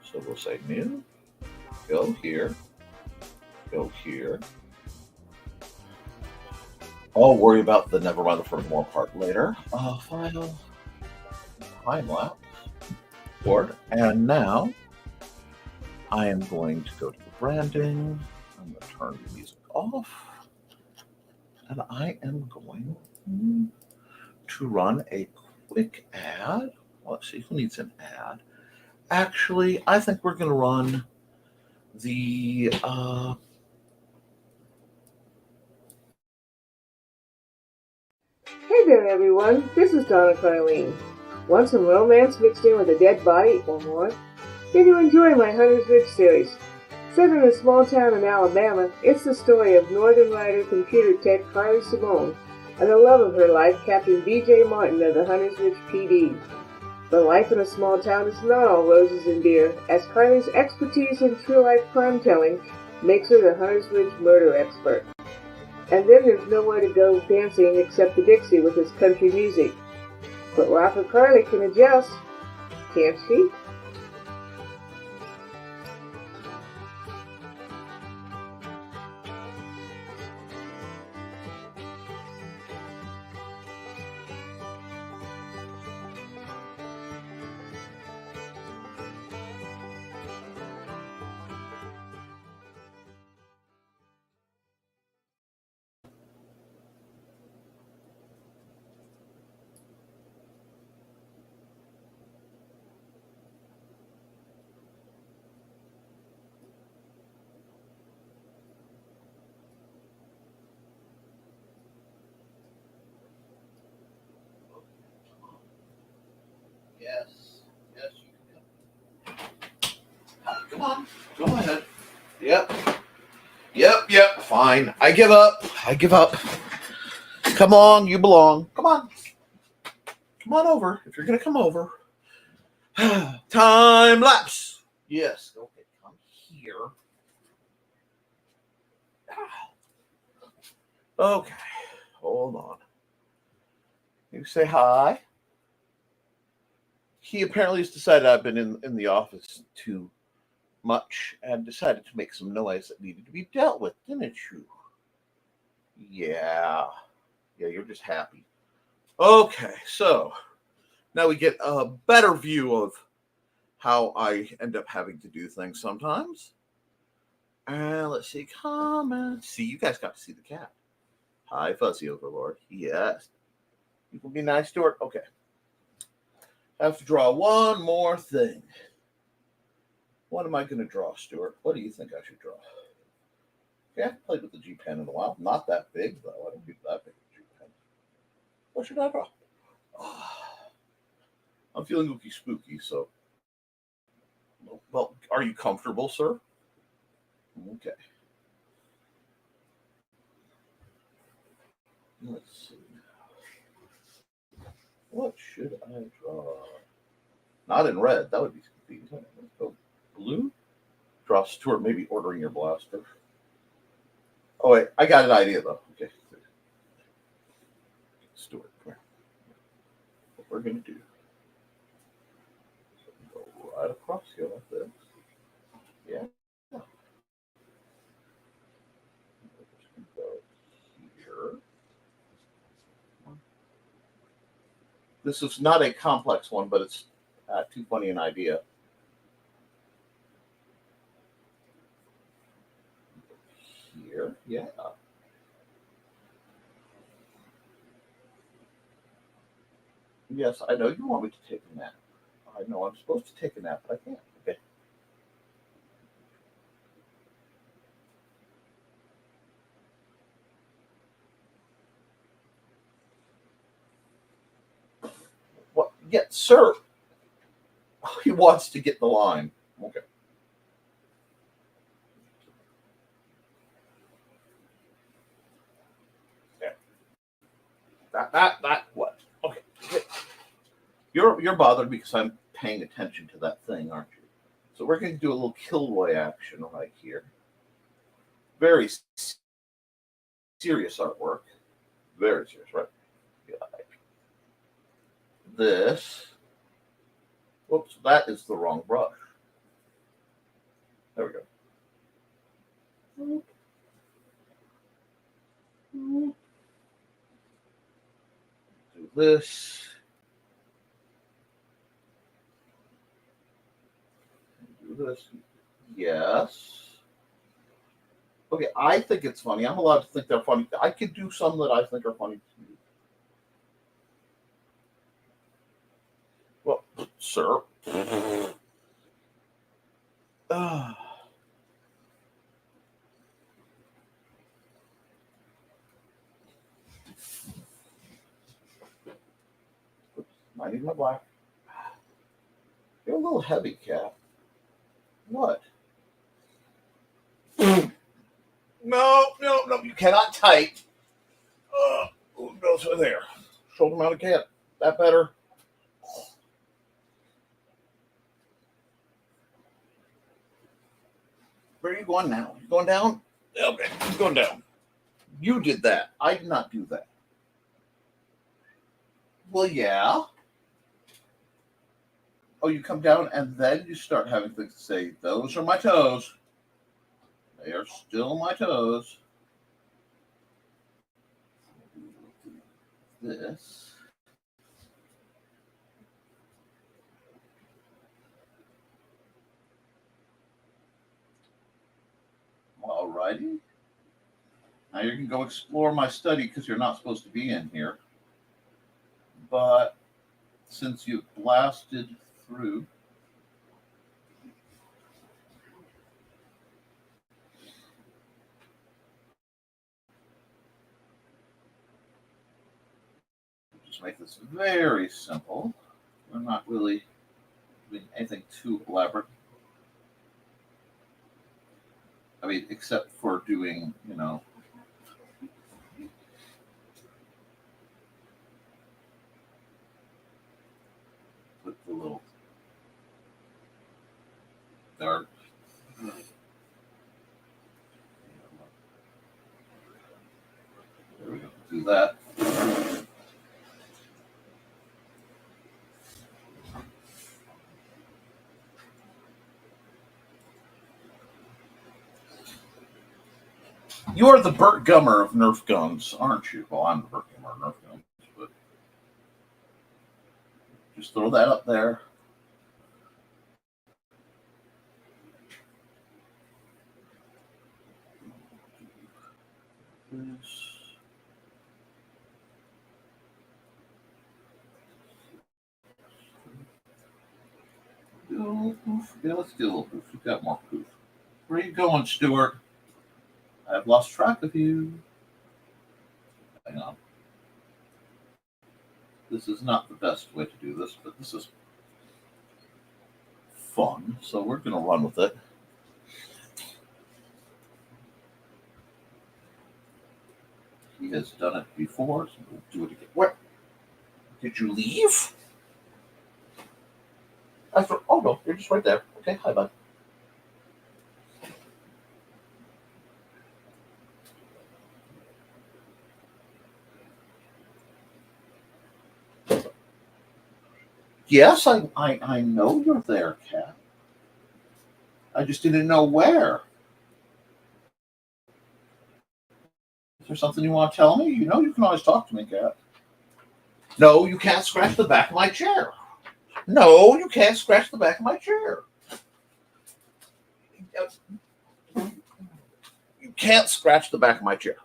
Speaker 3: So we'll say new. Go here. Go here. I'll worry about the Nevermind the Furthermore part later. File. Time lapse. Board. And now I am going to go to the branding. I'm going to turn the music off. And I am going to run a quick ad. Let's see, who needs an ad? Actually, I think we're going to run the
Speaker 5: Hey there, everyone. This is Donna Carlene. Want some romance mixed in with a dead body or more? Did you enjoy my Hunter's Ridge series? Set in a small town in Alabama, it's the story of Northern Rider computer tech Carly Simone and the love of her life, Captain B.J. Martin of the Hunter's Ridge PD. But life in a small town is not all roses and beer, as Carly's expertise in true-life crime-telling makes her the Hunter's Ridge murder expert. And then there's nowhere to go dancing except the Dixie with its country music. But Rocker Carly can adjust, can't she?
Speaker 3: Yes, you can come on, go ahead. Yep, fine. I give up. Come on, you belong. Come on over, if you're gonna come over. Time lapse. Yes, okay, come here. Okay, hold on. You say hi. He apparently has decided I've been in the office too much and decided to make some noise that needed to be dealt with, didn't you? Yeah, you're just happy. Okay, so now we get a better view of how I end up having to do things sometimes. And let's see, comments. See, you guys got to see the cat. Hi, Fuzzy Overlord. Yes. You can be nice to her? Okay. I have to draw one more thing. What am I going to draw, Stuart? What do you think I should draw? Okay, I haven't played with the G pen in a while. Not that big though. I don't do that big G pen. What should I draw? I'm feeling ooky spooky, so. Well, are you comfortable, sir? Okay. Let's see. What should I draw? Not in red. That would be confusing. Let's go blue. Draw Stuart maybe ordering your blaster. Oh, wait. I got an idea, though. Okay. Stuart, come here. What we're going to do. Go right across here like this. Yeah. Go here. This is not a complex one, but it's too funny an idea. Here, yeah. Yes, I know you want me to take a nap. I know I'm supposed to take a nap, but I can't. Okay. What? Yeah, sir. He wants to get the line. Okay. Yeah. That what? Okay. You're bothered because I'm paying attention to that thing, aren't you? So we're going to do a little Kilroy action right here. Very serious artwork. Very serious, right? Like this. Whoops, that is the wrong brush. There we go. Do this. Do this. Yes. Okay, I think it's funny. I'm allowed to think they're funny. I could do some that I think are funny too. Well, sir. I need my black. You're a little heavy, cat. What? No, you cannot tight. Oh, no, so there. Shoulder mounted cat. That better? Where are you going now? You going down? Okay, I'm going down. You did that. I did not do that. Well, yeah. Oh, you come down and then you start having things to say, those are my toes. They are still my toes. This. All righty. Now you can go explore my study because you're not supposed to be in here. But since you've blasted through, just make this very simple. We're not really doing anything too elaborate. I mean, except for doing, with the little dark. There we go. Do that. You are the Burt Gummer of Nerf guns, aren't you? Well, I'm the Burt Gummer of Nerf guns, but just throw that up there. This. Yeah, let's do a little poof. We've got more poof. Where are you going, Stuart? I've lost track of you. Hang on. This is not the best way to do this, but this is fun, so we're going to run with it. He has done it before, so we'll do it again. What? Did you leave? Oh, no, you're just right there. Okay, hi, bud. Yes, I know you're there, Cat. I just didn't know where. Is there something you want to tell me? You know you can always talk to me, Cat. No, you can't scratch the back of my chair. No, you can't scratch the back of my chair. You can't scratch the back of my chair.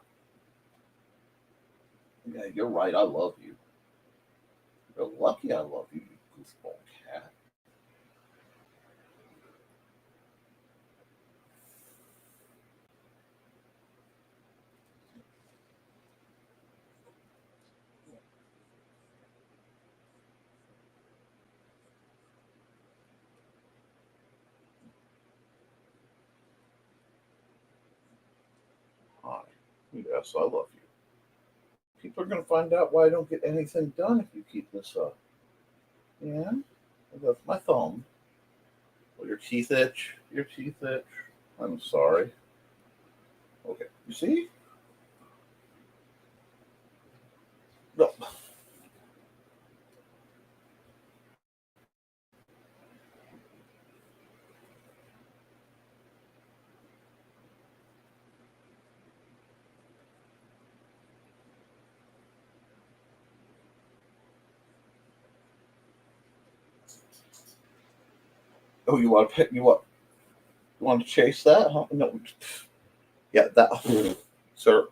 Speaker 3: Yeah, you're right. I love you. You're lucky I love you, you goofball cat. Hi. Yes, I love you. People are going to find out why I don't get anything done if you keep this up. Yeah? That's my thumb. Well, your teeth itch. Your teeth itch. I'm sorry. Okay. You see? No. Oh, you want to you want to chase that? Huh? No. Yeah, that. Sir.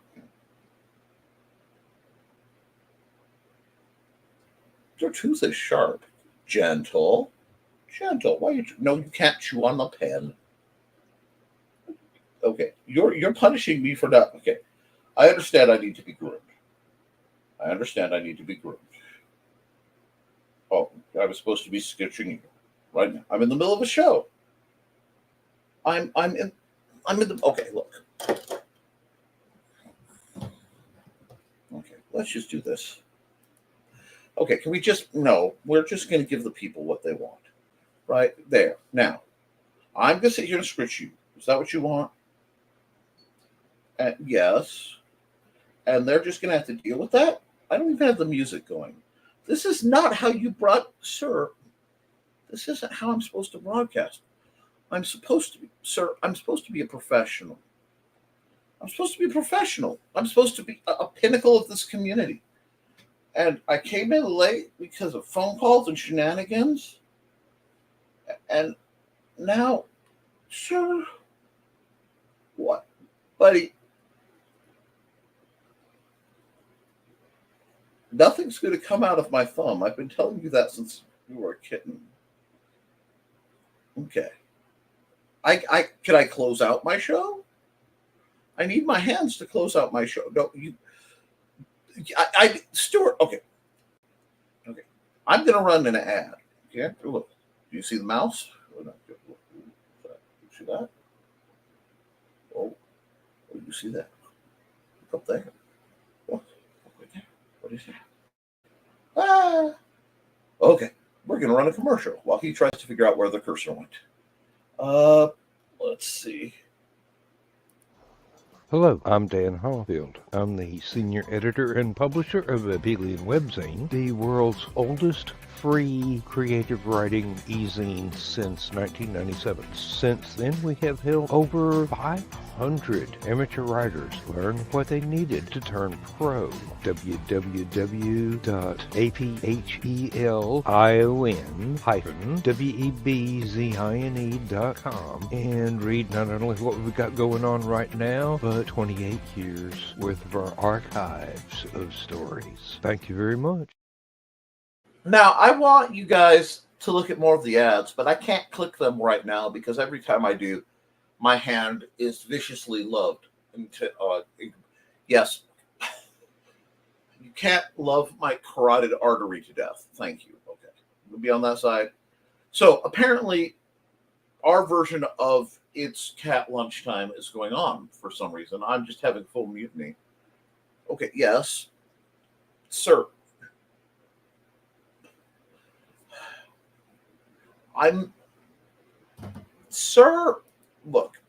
Speaker 3: Your tooth is sharp. Gentle. Gentle. Why you? No, you can't chew on the pen. Okay, you're punishing me for that. Okay, I understand. I need to be groomed. I understand. I need to be groomed. Oh, I was supposed to be sketching you right now. I'm in the middle of a show. I'm in the. Okay, look. Okay, let's just do this. Okay, can we just no? We're just going to give the people what they want, right there. Now, I'm going to sit here and scratch you. Is that what you want? Yes. And they're just going to have to deal with that? I don't even have the music going. This is not how you sir, this isn't how I'm supposed to broadcast. I'm supposed to be, sir, I'm supposed to be a professional. I'm supposed to be a professional. I'm supposed to be a pinnacle of this community. And I came in late because of phone calls and shenanigans. And now, sir, what? Buddy, nothing's going to come out of my thumb. I've been telling you that since you were a kitten. Okay. Can I close out my show? I need my hands to close out my show. No, Stuart, okay. I'm going to run an ad. Okay, look. Do you see the mouse? You see that? Oh, you see that? Look up there. Look right there. What is that? Ah. Okay, we're going to run a commercial while he tries to figure out where the cursor went. Let's see.
Speaker 6: Hello, I'm Dan Hallfield. I'm the senior editor and publisher of Abelian Webzine, the world's oldest free creative writing e-zine since 1997. Since then, we have helped over 500 amateur writers learn what they needed to turn pro. www.aphellion-webzine.com and read not only what we've got going on right now, but 28 years worth of our archives of stories. Thank you very much.
Speaker 3: Now, I want you guys to look at more of the ads, but I can't click them right now because every time I do, my hand is viciously loved Yes, you can't love my carotid artery to death. Thank you. Okay, we'll be on that side. So apparently, our version of It's Cat Lunchtime is going on for some reason. I'm just having full mutiny. Okay, yes, sir. Sir, look.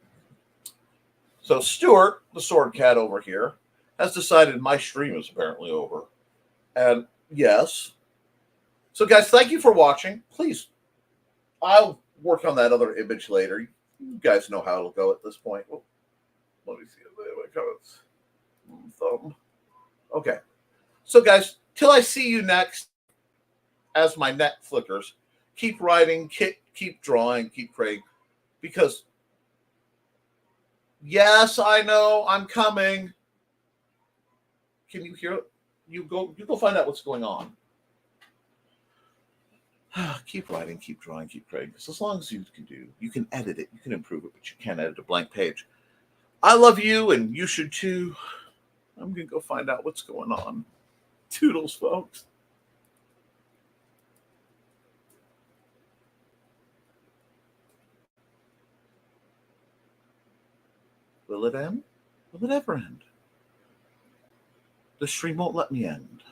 Speaker 3: So Stuart, the sword cat over here, has decided my stream is apparently over. And yes. So guys, thank you for watching. Please, I'll work on that other image later. You guys know how it'll go at this point. Well, let me see my comments. Thumb. Okay. So guys, till I see you next, as my net flickers, keep writing, keep drawing, keep praying, because yes, I know I'm coming. Can you hear it? You go find out what's going on. Keep writing, keep drawing, keep praying. Because as long as you can edit it, you can improve it, but you can't edit a blank page. I love you, and you should too. I'm gonna go find out what's going on. Toodles, folks. Will it end? Will it ever end? The stream won't let me end.